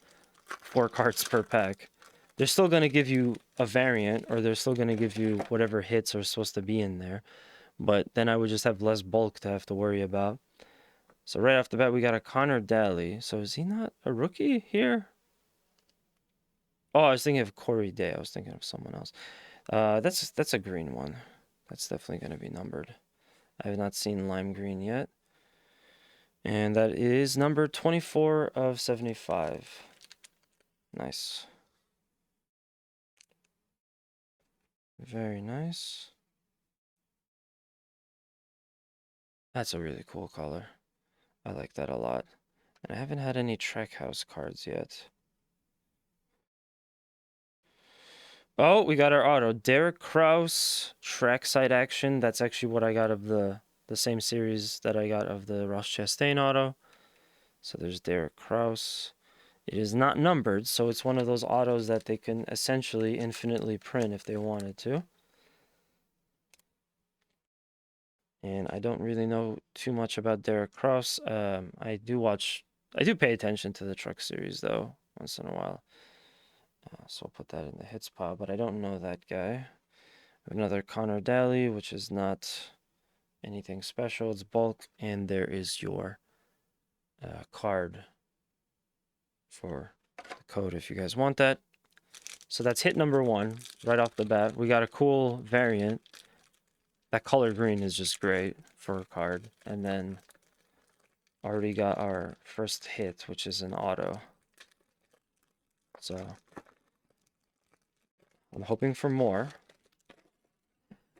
4 cards per pack. They're still going to give you a variant, or they're still going to give you whatever hits are supposed to be in there. But then I would just have less bulk to have to worry about. So right off the bat, we got a Connor Daly. So is he not a rookie here? Oh, I was thinking of Corey Day. I was thinking of someone else. That's a green one. That's definitely going to be numbered. I have not seen lime green yet. And that is number 24 of 75. Nice. Very nice. That's a really cool color. I like that a lot. And I haven't had any Trackhouse cards yet. Oh, we got our auto. Derek Krause, Trackside Action. That's actually what I got of the same series that I got of the Ross Chastain auto. So there's Derek Krause. It is not numbered, so it's one of those autos that they can essentially infinitely print if they wanted to. And I don't really know too much about Derek Krause. I do pay attention to the truck series though, once in a while. So I'll put that in the hits pile, but I don't know that guy. Another Connor Daly, which is not anything special. It's bulk, and there is your card for the code if you guys want that. So that's hit number 1 right off the bat. We got a cool variant. That color green is just great for a card. And then already got our first hit, which is an auto. So I'm hoping for more.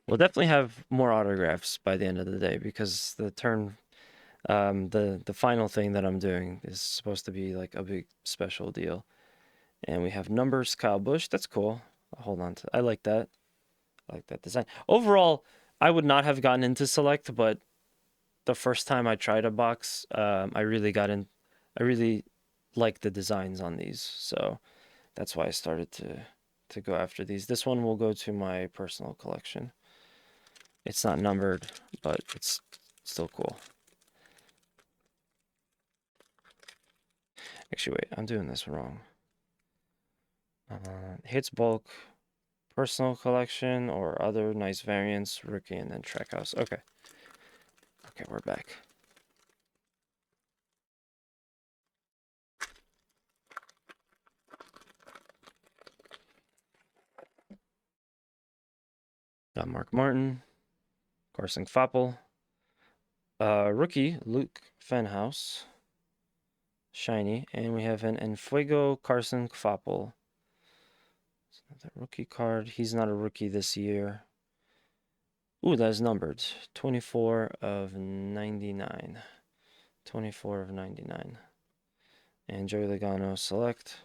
We'll definitely have more autographs by the end of the day because the final thing that I'm doing is supposed to be like a big special deal. And we have numbers, Kyle Busch. That's cool. I'll hold on to. I like that. I like that design. Overall, I would not have gotten into Select, but the first time I tried a box, I really liked the designs on these. So that's why I started to go after these. This one will go to my personal collection. It's not numbered, but it's still cool. Actually, wait, I'm doing this wrong. Hits bulk, personal collection, or other nice variants, rookie, and then Trackhouse. Okay. Okay, we're back. Got Mark Martin, Carson Foppel, rookie, Luke Fenhouse, shiny, and we have an Enfuego Carson Foppel. Another rookie card. He's not a rookie this year. Ooh, that's numbered. 24 of 99. 24 of 99. And Joey Logano select.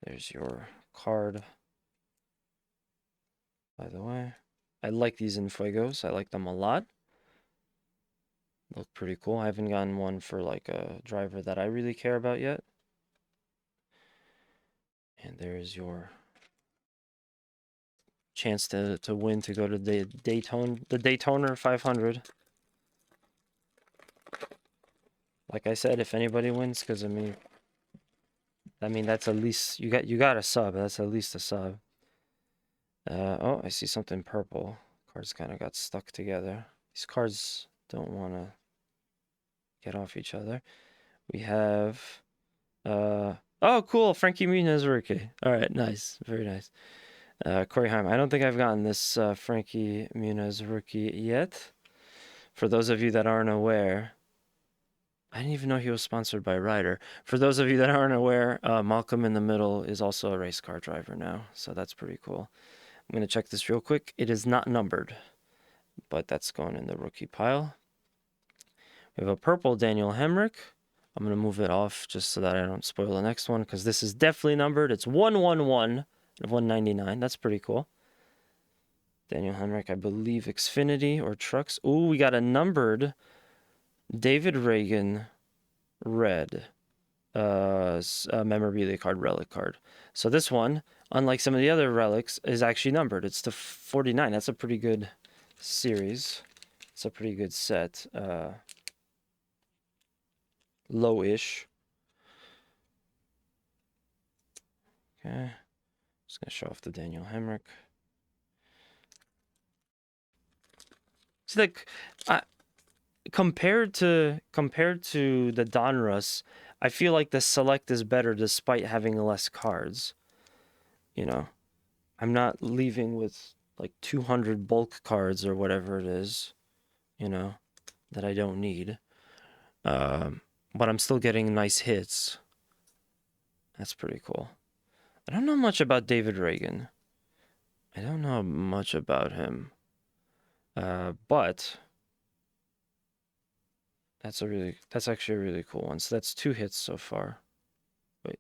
There's your card. By the way, I like these Enfuegos. I like them a lot. Look pretty cool. I haven't gotten one for like a driver that I really care about yet. And there's your chance to win, to go to the Daytona 500. Like I said, if anybody wins because of me, I mean, that's at least you got a sub. That's at least a sub. Oh, I see something purple. Cards kind of got stuck together. These cards don't want to get off each other. We have oh, cool, Frankie Muniz rookie. All right, nice, very nice. Corey Heim. I don't think I've gotten this Frankie Muniz rookie yet. For those of you that aren't aware, I didn't even know he was sponsored by Ryder. For those of you that aren't aware, Malcolm in the Middle is also a race car driver now, so that's pretty cool. I'm going to check this real quick. It is not numbered, but that's going in the rookie pile. We have a purple Daniel Hemrick. I'm going to move it off just so that I don't spoil the next one, because this is definitely numbered. It's 111 of 199. That's pretty cool. Daniel Hemrick, I believe Xfinity or Trucks. Ooh, we got a numbered David Reagan red memorabilia card, relic card. So this one, unlike some of the other relics, is actually numbered. It's to 49. That's a pretty good series. It's a pretty good set. Low-ish. Okay. Just gonna show off the Daniel Hemrick. See, like, compared to the Donruss, I feel like the Select is better despite having less cards. You know, I'm not leaving with like 200 bulk cards or whatever it is, you know, that I don't need. But I'm still getting nice hits. That's pretty cool. I don't know much about David Reagan. I don't know much about him. But that's actually a really cool one. So that's 2 hits so far. Wait.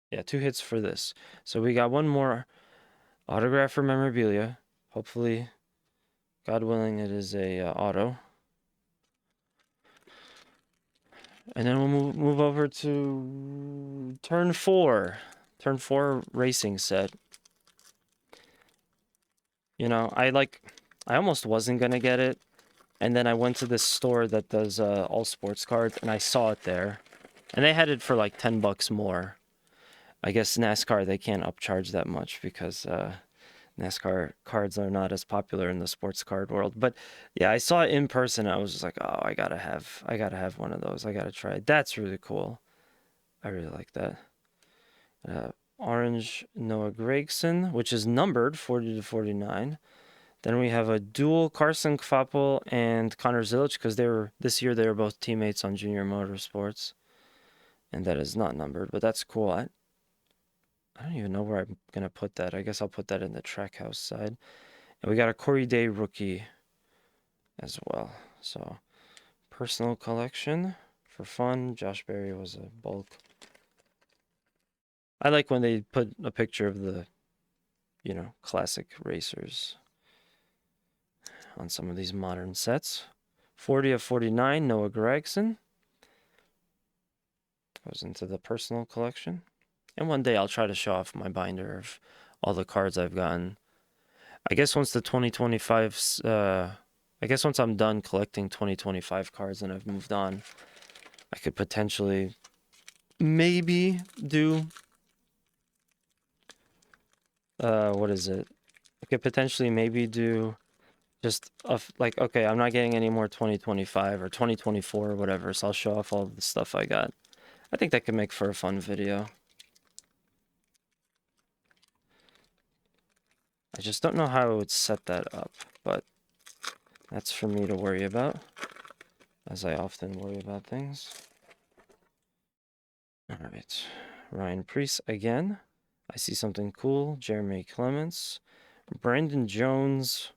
Yeah, 2 hits for this. So we got one more autograph for memorabilia. Hopefully, God willing, it is a auto. And then we'll move over to turn 4. Turn 4 racing set. You know, I almost wasn't gonna get it. And then I went to this store that does all sports cards, and I saw it there. And they had it for like $10 more. I guess NASCAR, they can't upcharge that much because NASCAR cards are not as popular in the sports card world. But yeah, I saw it in person. I was just like, oh, I gotta have one of those. I gotta try it. That's really cool. I really like that. Orange Noah Gregson, which is numbered 40 to 49. Then we have a dual Carson Kvapil and Connor Zilic, because this year they were both teammates on Junior Motorsports. And that is not numbered, but that's cool. I don't even know where I'm going to put that. I guess I'll put that in the Trackhouse side. And we got a Corey Day rookie as well. So, personal collection for fun. Josh Berry was a bulk. I like when they put a picture of the, you know, classic racers on some of these modern sets. 40 of 49, Noah Gregson. Goes into the personal collection. And one day I'll try to show off my binder of all the cards I've gotten. I guess once the 2025's, I guess once I'm done collecting 2025 cards and I've moved on, I could potentially maybe do, what is it? I could potentially maybe do just, like, okay, I'm not getting any more 2025 or 2024 or whatever, so I'll show off all the stuff I got. I think that could make for a fun video. I just don't know how I would set that up, but that's for me to worry about, as I often worry about things. All right, Ryan Preece again. I see something cool. Jeremy Clements. Brandon Jones.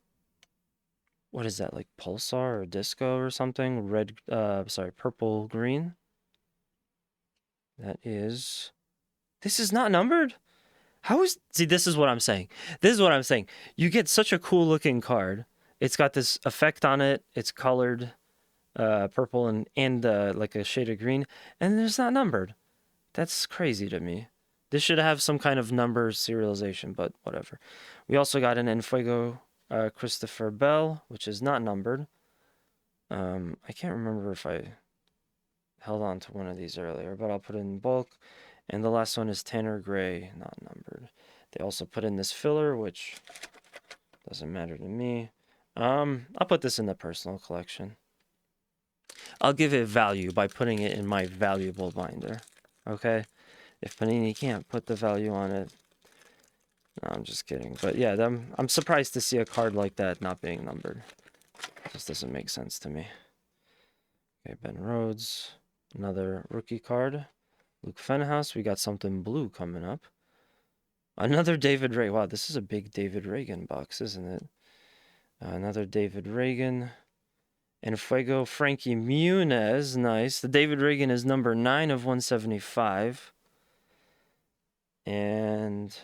What is that, like Pulsar or Disco or something? Purple green. That is... This is not numbered? See, this is what I'm saying. This is what I'm saying. You get such a cool looking card. It's got this effect on it. It's colored purple and like a shade of green, and it's not numbered. That's crazy to me. This should have some kind of number serialization, but whatever. We also got an Enfuego Christopher Bell, which is not numbered. I can't remember if I held on to one of these earlier, but I'll put it in bulk. And the last one is Tanner Gray, not numbered. They also put in this filler, which doesn't matter to me. I'll put this in the personal collection. I'll give it value by putting it in my valuable binder. Okay? If Panini can't put the value on it. No, I'm just kidding. But yeah, I'm surprised to see a card like that not being numbered. It just doesn't make sense to me. Okay, Ben Rhodes. Another rookie card. Luke Fenhaus. We got something blue coming up. Another David Ray. Wow, this is a big David Reagan box, isn't it? Another David Reagan. And Fuego Frankie Muniz. Nice. The David Reagan is number 9 of 175. And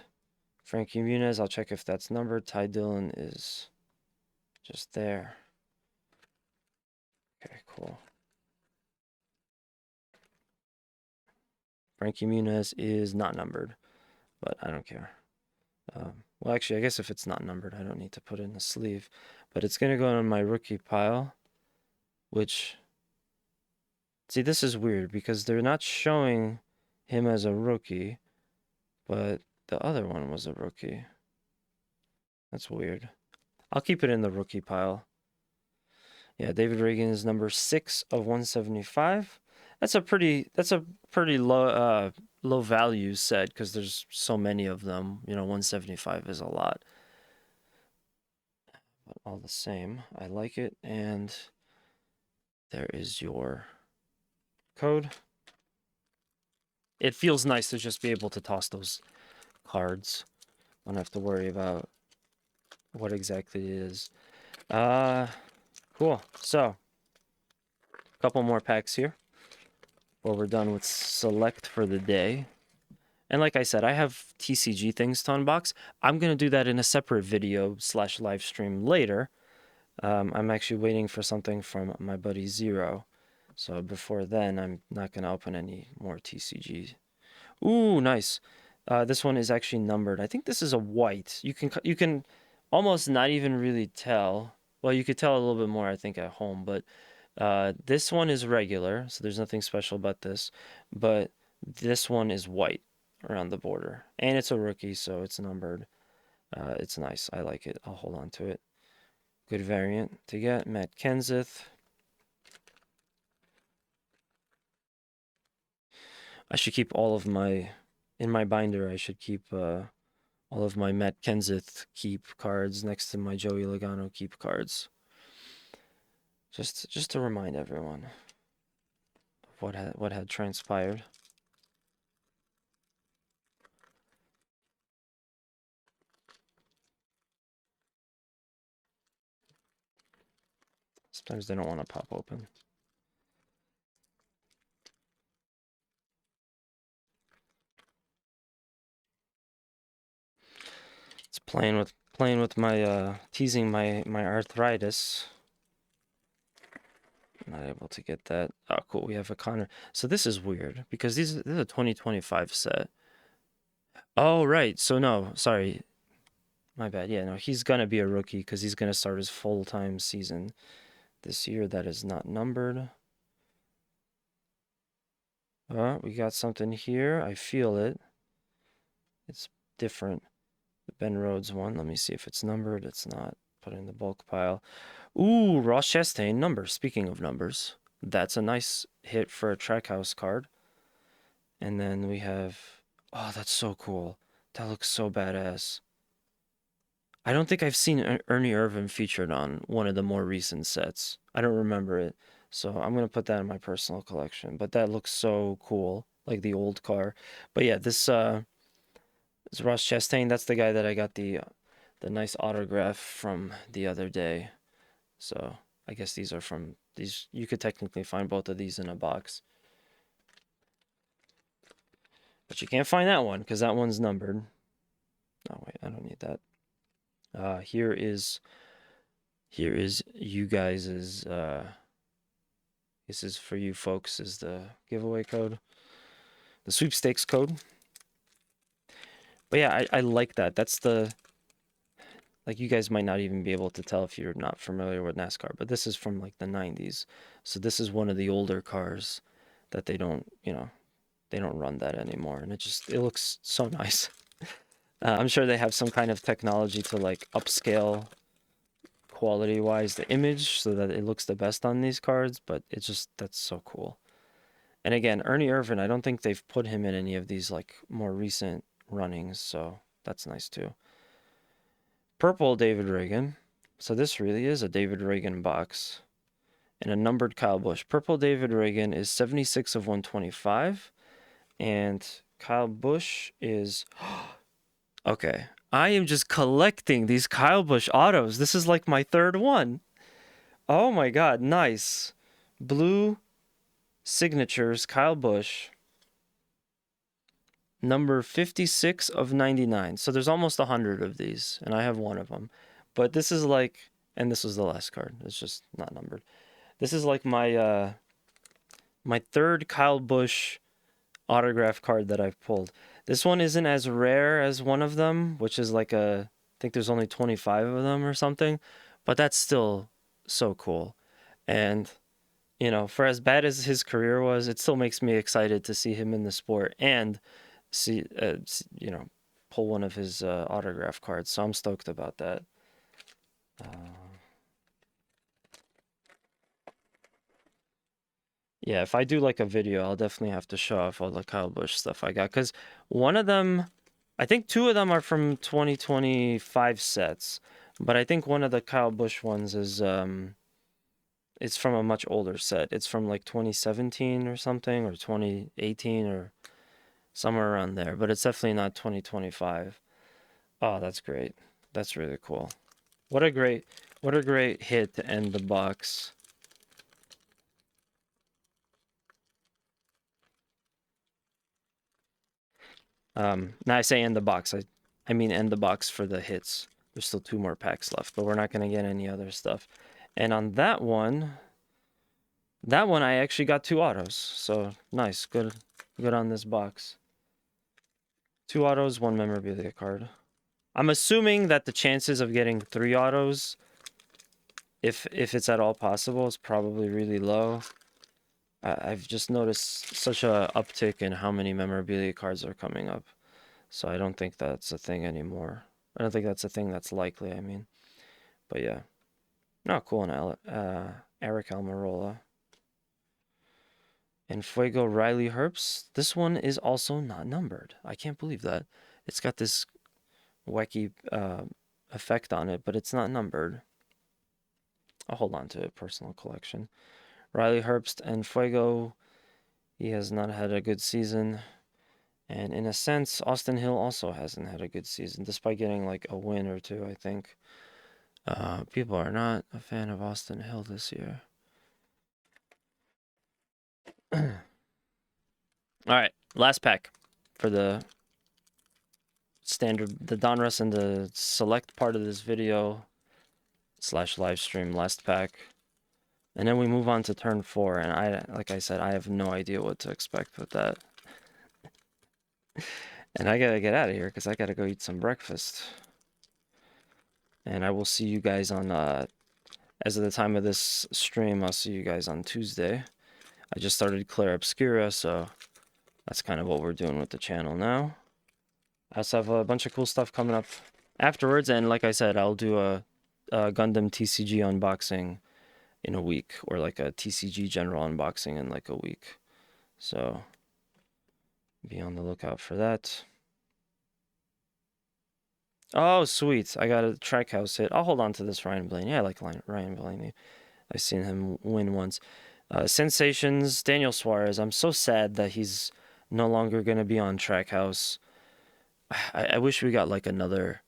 Frankie Muniz, I'll check if that's numbered. Ty Dillon is just there. Okay, cool. Frankie Muniz is not numbered, but I don't care. Well, actually, I guess if it's not numbered, I don't need to put it in the sleeve. But it's going to go on my rookie pile, which... See, this is weird because they're not showing him as a rookie, but the other one was a rookie. That's weird. I'll keep it in the rookie pile. Yeah, David Reagan is number 6 of 175. That's a pretty low value set because there's so many of them. You know, 175 is a lot. But all the same, I like it. And there is your code. It feels nice to just be able to toss those cards. Don't have to worry about what exactly it is. Cool. So, a couple more packs here before we're done with select for the day. And like I said, I have TCG things to unbox. I'm going to do that in a separate video / live stream later. I'm actually waiting for something from my buddy Zero. So before then, I'm not going to open any more TCGs. Ooh, nice. This one is actually numbered. I think this is a white. You can almost not even really tell. Well, you could tell a little bit more, I think, at home. But this one is regular, so there's nothing special about this. But this one is white around the border. And it's a rookie, so it's numbered. It's nice. I like it. I'll hold on to it. Good variant to get. Matt Kenseth. I should keep all of my... In my binder, I should keep all of my Matt Kenseth keep cards next to my Joey Logano keep cards. Just to remind everyone of what had transpired. Sometimes they don't want to pop open. It's playing with my teasing my arthritis. Not able to get that. Oh, cool. We have a Connor. So this is weird because this is a 2025 set. Oh, right. So no, sorry. My bad. Yeah, no, he's gonna be a rookie because he's gonna start his full-time season this year. That is not numbered. We got something here. I feel it. It's different. The Ben Rhodes one. Let me see if it's numbered. It's not. Put it in the bulk pile. Ooh, Ross Chastain number. Speaking of numbers, that's a nice hit for a Trackhouse card. And then we have... Oh, that's so cool. That looks so badass. I don't think I've seen Ernie Irvan featured on one of the more recent sets. I don't remember it. So I'm going to put that in my personal collection. But that looks so cool. Like the old car. But yeah, this is Ross Chastain. That's the guy that I got the nice autograph from the other day. So I guess these are from these. You could technically find both of these in a box. But you can't find that one because that one's numbered. Oh, wait, I don't need that. Here is you guys's, this is for you folks, is the giveaway code. The sweepstakes code. But yeah, I like that. That's the... Like, you guys might not even be able to tell if you're not familiar with NASCAR, but this is from, like, the 90s. So this is one of the older cars that they don't, you know, they don't run that anymore, and it looks so nice. I'm sure they have some kind of technology to like upscale quality-wise the image so that it looks the best on these cards, but that's so cool. And again, Ernie Irvan, I don't think they've put him in any of these like more recent runnings, so that's nice too. Purple David Reagan. So this really is a David Reagan box. And a numbered Kyle Busch. Purple David Reagan is 76 of 125. And Kyle Busch is... Okay. I am just collecting these Kyle Busch autos. This is like my third one. Oh my god, nice. Blue signatures, Kyle Busch. Number 56 of 99. So there's almost 100 of these, and I have one of them. But this is like, and this was the last card. It's just not numbered. This is like my my third Kyle Busch autograph card that I've pulled. This one isn't as rare as one of them, which is like I think there's only 25 of them or something, but that's still so cool. And you know, for as bad as his career was, it still makes me excited to see him in the sport and see, you know, pull one of his autograph cards. So I'm stoked about that. Yeah, if I do like a video, I'll definitely have to show off all the Kyle Busch stuff I got. Because one of them, I think two of them are from 2025 sets. But I think one of the Kyle Busch ones is, it's from a much older set. It's from like 2017 or something, or 2018 or somewhere around there. But it's definitely not 2025. Oh, that's great. That's really cool. What a great hit to end the box. Now I say end the box. I mean end the box for the hits. There's still 2 more packs left, but we're not going to get any other stuff. And on that one I actually got 2 autos. So nice, good on this box. 2 autos, 1 memorabilia card. I'm assuming that the chances of getting 3 autos, if it's at all possible, is probably really low. I've just noticed such a uptick in how many memorabilia cards are coming up. So I don't think that's a thing anymore. I don't think that's a thing that's likely, I mean. But yeah. No, cool. And Eric Almirola. And Fuego Riley Herbst. This one is also not numbered. I can't believe that. It's got this wacky effect on it, but it's not numbered. I'll hold on to it. Personal collection. Riley Herbst and Fuego. He has not had a good season. And in a sense, Austin Hill also hasn't had a good season, despite getting like a win or 2, I think. People are not a fan of Austin Hill this year. All right, last pack for the standard, the Donruss and the select part of this video / live stream. Last pack, and then we move on to turn 4. And like I said, I have no idea what to expect with that. And I gotta get out of here because I gotta go eat some breakfast. And I will see you guys on, as of the time of this stream, I'll see you guys on Tuesday. I just started Claire Obscura, so that's kind of what we're doing with the channel now. I also have a bunch of cool stuff coming up afterwards, and like I said, I'll do a Gundam TCG unboxing in a week, or like a TCG general unboxing in like a week. So be on the lookout for that. Oh, sweet. I got a Trackhouse hit. I'll hold on to this Ryan Blaney. I like Ryan Blaney. I've seen him win once. Sensations, Daniel Suarez. I'm so sad that he's no longer going to be on Trackhouse. I wish we got like another...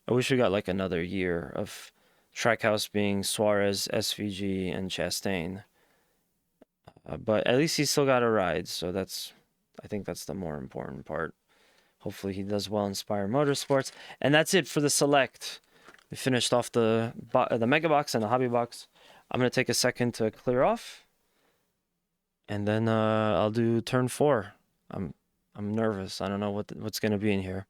I wish we got like another year of Trackhouse being Suarez, SVG, and Chastain. But at least he's still got a ride, so I think that's the more important part. Hopefully he does well in Spire Motorsports. And that's it for the select. We finished off the Mega Box and the Hobby Box. I'm going to take a second to clear off. And then I'll do turn 4. I'm nervous. I don't know what's going to be in here.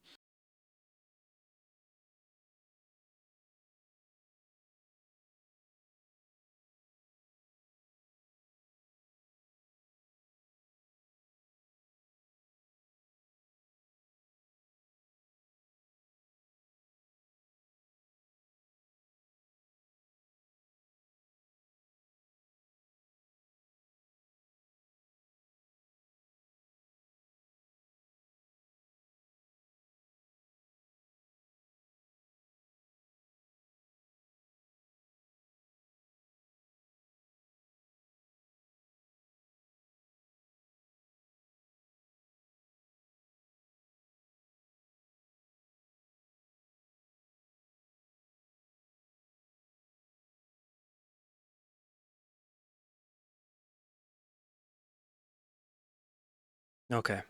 Okay.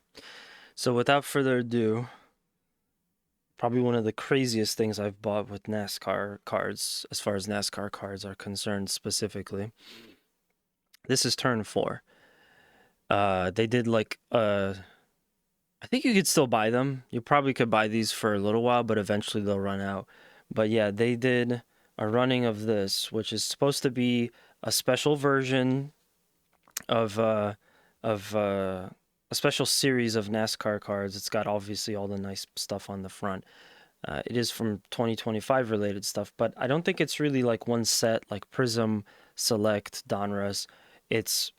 So without further ado, probably one of the craziest things I've bought with NASCAR cards, as far as NASCAR cards are concerned specifically. This is turn 4. They did like I think you could still buy them. You probably could buy these for a little while, but eventually they'll run out. But yeah, they did a running of this, which is supposed to be a special version of a special series of NASCAR cards. It's got obviously all the nice stuff on the front. It is from 2025 related stuff, but I don't think it's really like one set like Prism, Select, Donruss. It's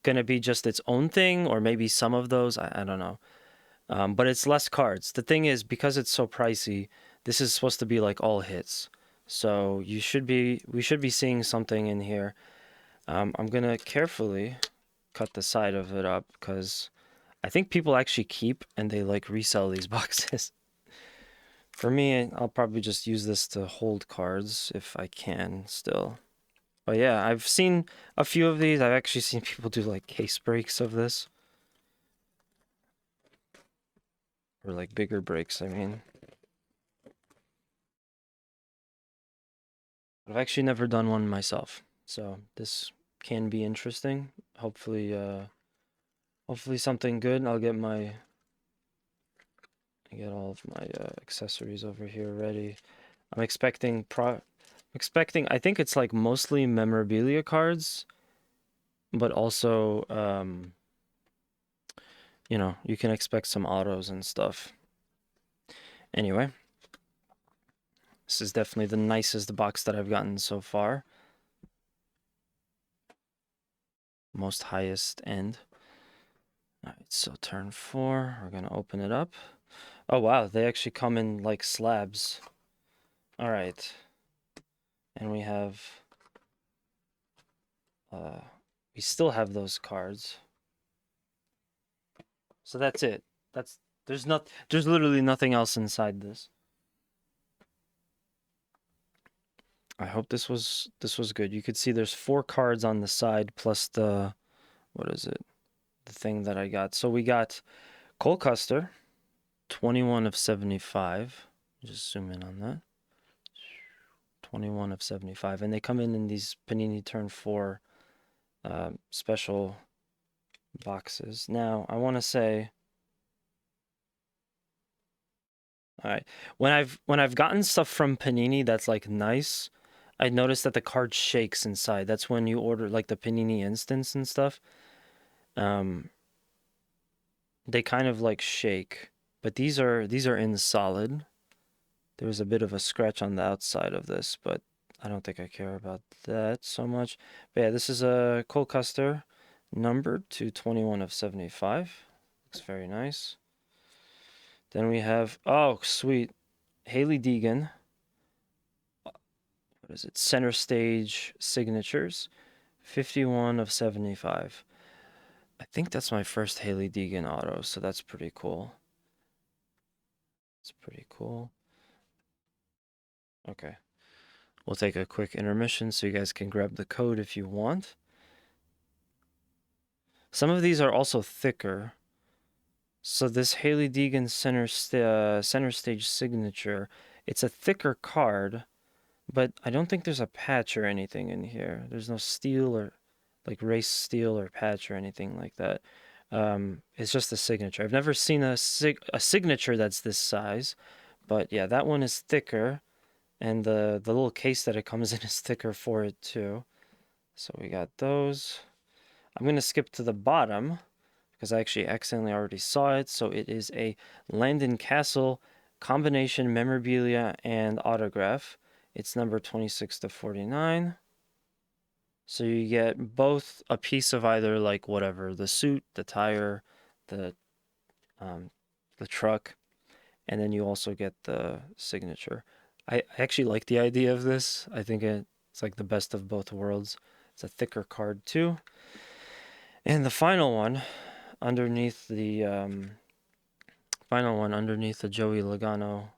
gonna be just its own thing, or maybe some of those. I don't know. But it's less cards. The thing is, because it's so pricey, this is supposed to be like all hits. So we should be seeing something in here. I'm gonna carefully cut the side of it up because I think people actually keep and they like resell these boxes. For me, I'll probably just use this to hold cards if I can still. But yeah, I've seen a few of these. I've actually seen people do like case breaks of this. Or like bigger breaks, I mean. I've actually never done one myself. So this can be interesting. Hopefully something good. I get all of my accessories over here ready. I'm expecting I think it's like mostly memorabilia cards, but also you know, you can expect some autos and stuff. Anyway, this is definitely the nicest box that I've gotten so far. Most highest end. All right, so turn 4, we're gonna open it up. Oh wow, they actually come in like slabs. All right, and uh, we still have those cards. So that's it. That's there's literally nothing else inside this. I hope this was good. You could see there's 4 cards on the side plus the what is it? The thing that I got. So we got Cole Custer, 21 of 75. Just zoom in on that. 21 of 75, and they come in these Panini Turn 4 special boxes. Now I want to say, all right, when I've gotten stuff from Panini that's like nice, I noticed that the card shakes inside. That's when you order like the Panini Instants and stuff. Um, they kind of like shake, but these are in solid. There was a bit of a scratch on the outside of this, but I don't think I care about that so much. But yeah, this is a Cole Custer, numbered to 21 of 75. Looks very nice. Then we have, oh, sweet, Haley Deegan. What is it? Center Stage Signatures, 51 of 75. I think that's my first Haley Deegan auto, so that's pretty cool. It's pretty cool. Okay. We'll take a quick intermission so you guys can grab the code if you want. Some of these are also thicker. So this Haley Deegan center stage signature, it's a thicker card, but I don't think there's a patch or anything in here. There's no steel or like race steel or patch or anything like that. It's just a signature. I've never seen a signature that's this size, but yeah, that one is thicker, and the little case that it comes in is thicker for it too. So we got those. I'm gonna skip to the bottom because I actually accidentally already saw it. So it is a Landon Castle combination memorabilia and autograph. It's number 26 to 49. So you get both a piece of either like whatever, the suit, the tire, the um, the truck, and then you also get the signature. I actually like the idea of this. I think it's like the best of both worlds. It's a thicker card too. And the final one underneath the Joey Logano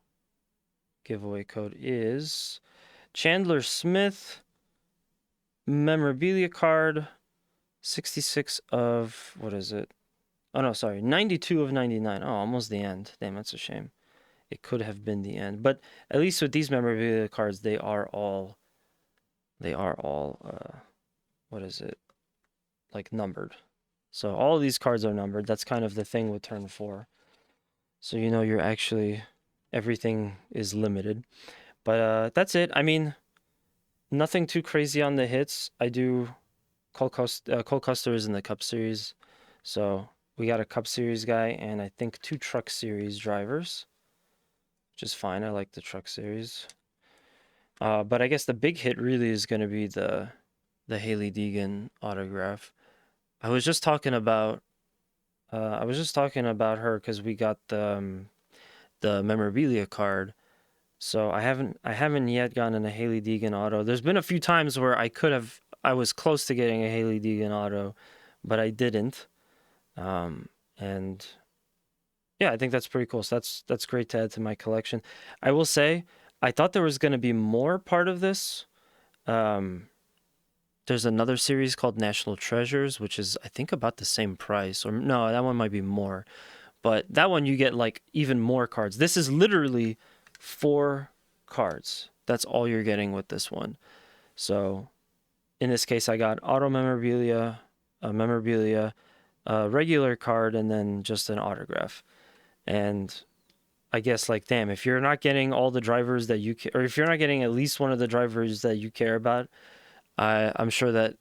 giveaway code is Chandler Smith memorabilia card, 66 of what is it? Oh no, sorry, 92 of 99. Oh, almost the end. Damn, that's a shame. It could have been the end, but at least with these memorabilia cards, they are all what is it, like numbered. So all of these cards are numbered. That's kind of the thing with turn 4. So you know you're actually, everything is limited. But that's it. I mean, nothing too crazy on the hits. I do Cole Custer is in the Cup Series, so we got a Cup Series guy and I think 2 Truck Series drivers, which is fine. I like the Truck Series. But I guess the big hit really is going to be the Hailie Deegan autograph. I was just talking about her because we got the memorabilia card. So I haven't yet gotten a Hailie Deegan auto. There's been a few times where I was close to getting a Hailie Deegan auto, but I didn't. And yeah, I think that's pretty cool. So that's great to add to my collection. I will say, I thought there was going to be more part of this. There's another series called National Treasures, which is I think about the same price, or no, that one might be more. But that one you get like even more cards. This is literally 4 cards. That's all you're getting with this one. So in this case, I got auto memorabilia, a regular card, and then just an autograph. And I guess like, damn, if you're not getting all the drivers that you or if you're not getting at least one of the drivers that you care about, I'm sure that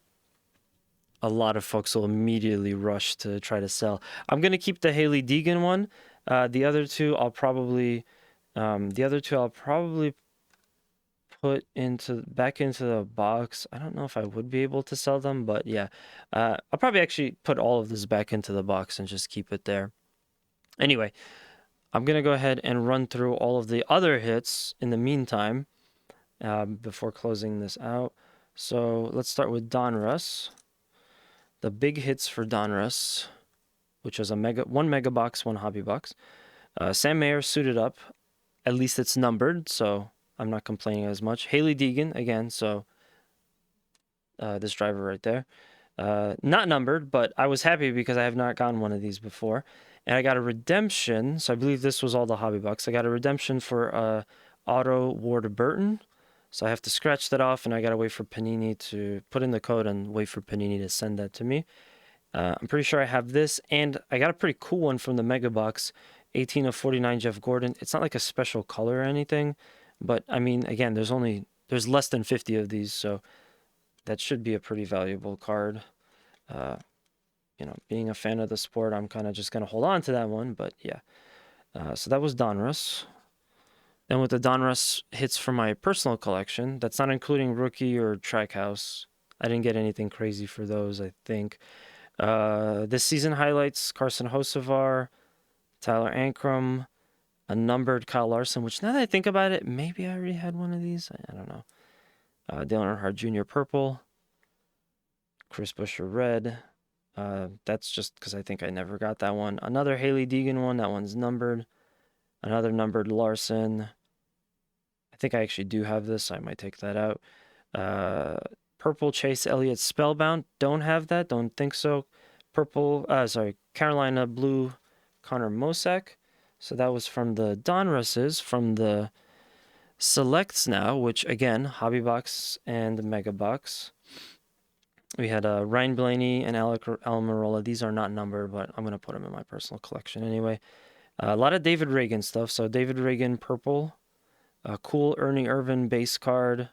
a lot of folks will immediately rush to try to sell. I'm gonna keep the Hailie Deegan one. The other two I'll probably put back into the box. I don't know if I would be able to sell them, but yeah, I'll probably actually put all of this back into the box and just keep it there. Anyway, I'm gonna go ahead and run through all of the other hits in the meantime, before closing this out. So let's start with Donruss. The big hits for Donruss, which was one mega box, 1 hobby box. Sam Mayer suited up. At least it's numbered, so I'm not complaining as much. Hailie Deegan again, so this driver right there. Not numbered, but I was happy because I have not gotten one of these before. And I got a redemption, so I believe this was all the hobby box. I got a redemption for Otto Ward Burton. So I have to scratch that off, and I gotta wait for Panini to put in the code and wait for Panini to send that to me. I'm pretty sure I have this, and I got a pretty cool one from the Mega Box, 18 of 49 Jeff Gordon. It's not like a special color or anything, but I mean, again, there's less than 50 of these, so that should be a pretty valuable card. Being a fan of the sport, I'm kind of just gonna hold on to that one, but yeah. So that was Donruss. And with the Donruss hits from my personal collection, that's not including Rookie or Trackhouse. I didn't get anything crazy for those, I think. This season highlights Carson Hocevar, Tyler Ankrum, a numbered Kyle Larson, which now that I think about it, maybe I already had one of these. I don't know. Dale Earnhardt Jr. Purple, Chris Buescher Red. That's just because I think I never got that one. Another Hailie Deegan one. That one's numbered. Another numbered Larson. I think I actually do have this. So I might take that out. Purple Chase Elliott Spellbound. Don't have that. Don't think so. Carolina Blue Connor Mosack. So that was from the Donrusses, from the Selects now, which again, Hobby Box and Mega Box. We had Ryan Blaney and Alec Almirola. These are not numbered, but I'm going to put them in my personal collection anyway. A lot of David Reagan stuff. So David Reagan Purple. Cool Ernie Irvan base card.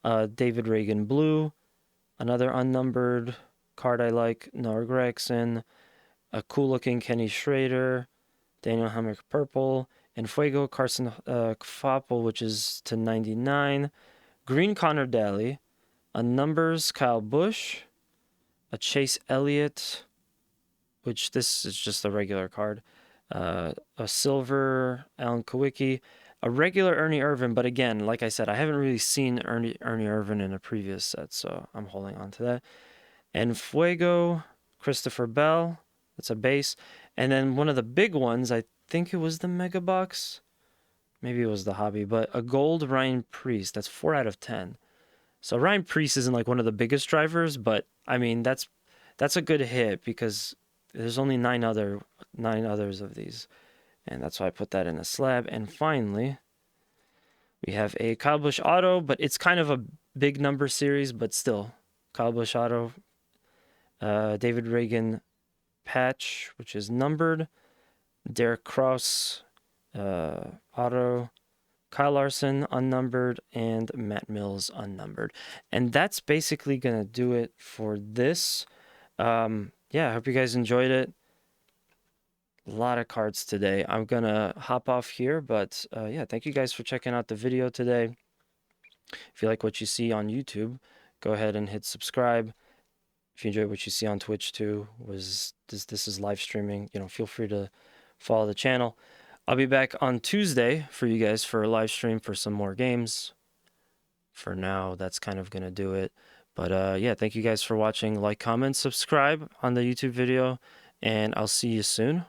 David Reagan Blue. Another unnumbered card I like. Noah Gregson. A cool looking Kenny Schrader. Daniel Hemrick Purple. And Fuego Carson Foppel, which is to 99. Green Connor Daly. A numbers Kyle Busch. A Chase Elliott, which this is just a regular card. A silver Alan Kawicki. A regular Ernie Irvan, but again, like I said, I haven't really seen Ernie Irvan in a previous set, so I'm holding on to that. And Fuego, Christopher Bell, that's a base. And then one of the big ones, I think it was the Mega Box. Maybe it was the Hobby, but a gold Ryan Preece. That's 4 out of 10. So Ryan Preece isn't like one of the biggest drivers, but I mean, that's a good hit because there's only nine others of these, and that's why I put that in a slab. And finally, we have a Kyle Busch auto, but it's kind of a big number series, but still Kyle Busch auto. David Reagan patch, which is numbered. Derek Cross auto. Kyle Larson unnumbered, and Matt Mills unnumbered. And that's basically going to do it for this. Yeah, I hope you guys enjoyed it. A lot of cards today. I'm going to hop off here, but yeah, thank you guys for checking out the video today. If you like what you see on YouTube, go ahead and hit subscribe. If you enjoy what you see on Twitch too, this is live streaming, feel free to follow the channel. I'll be back on Tuesday for you guys for a live stream for some more games. For now, that's kind of going to do it. But yeah, thank you guys for watching. Like, comment, subscribe on the YouTube video, and I'll see you soon.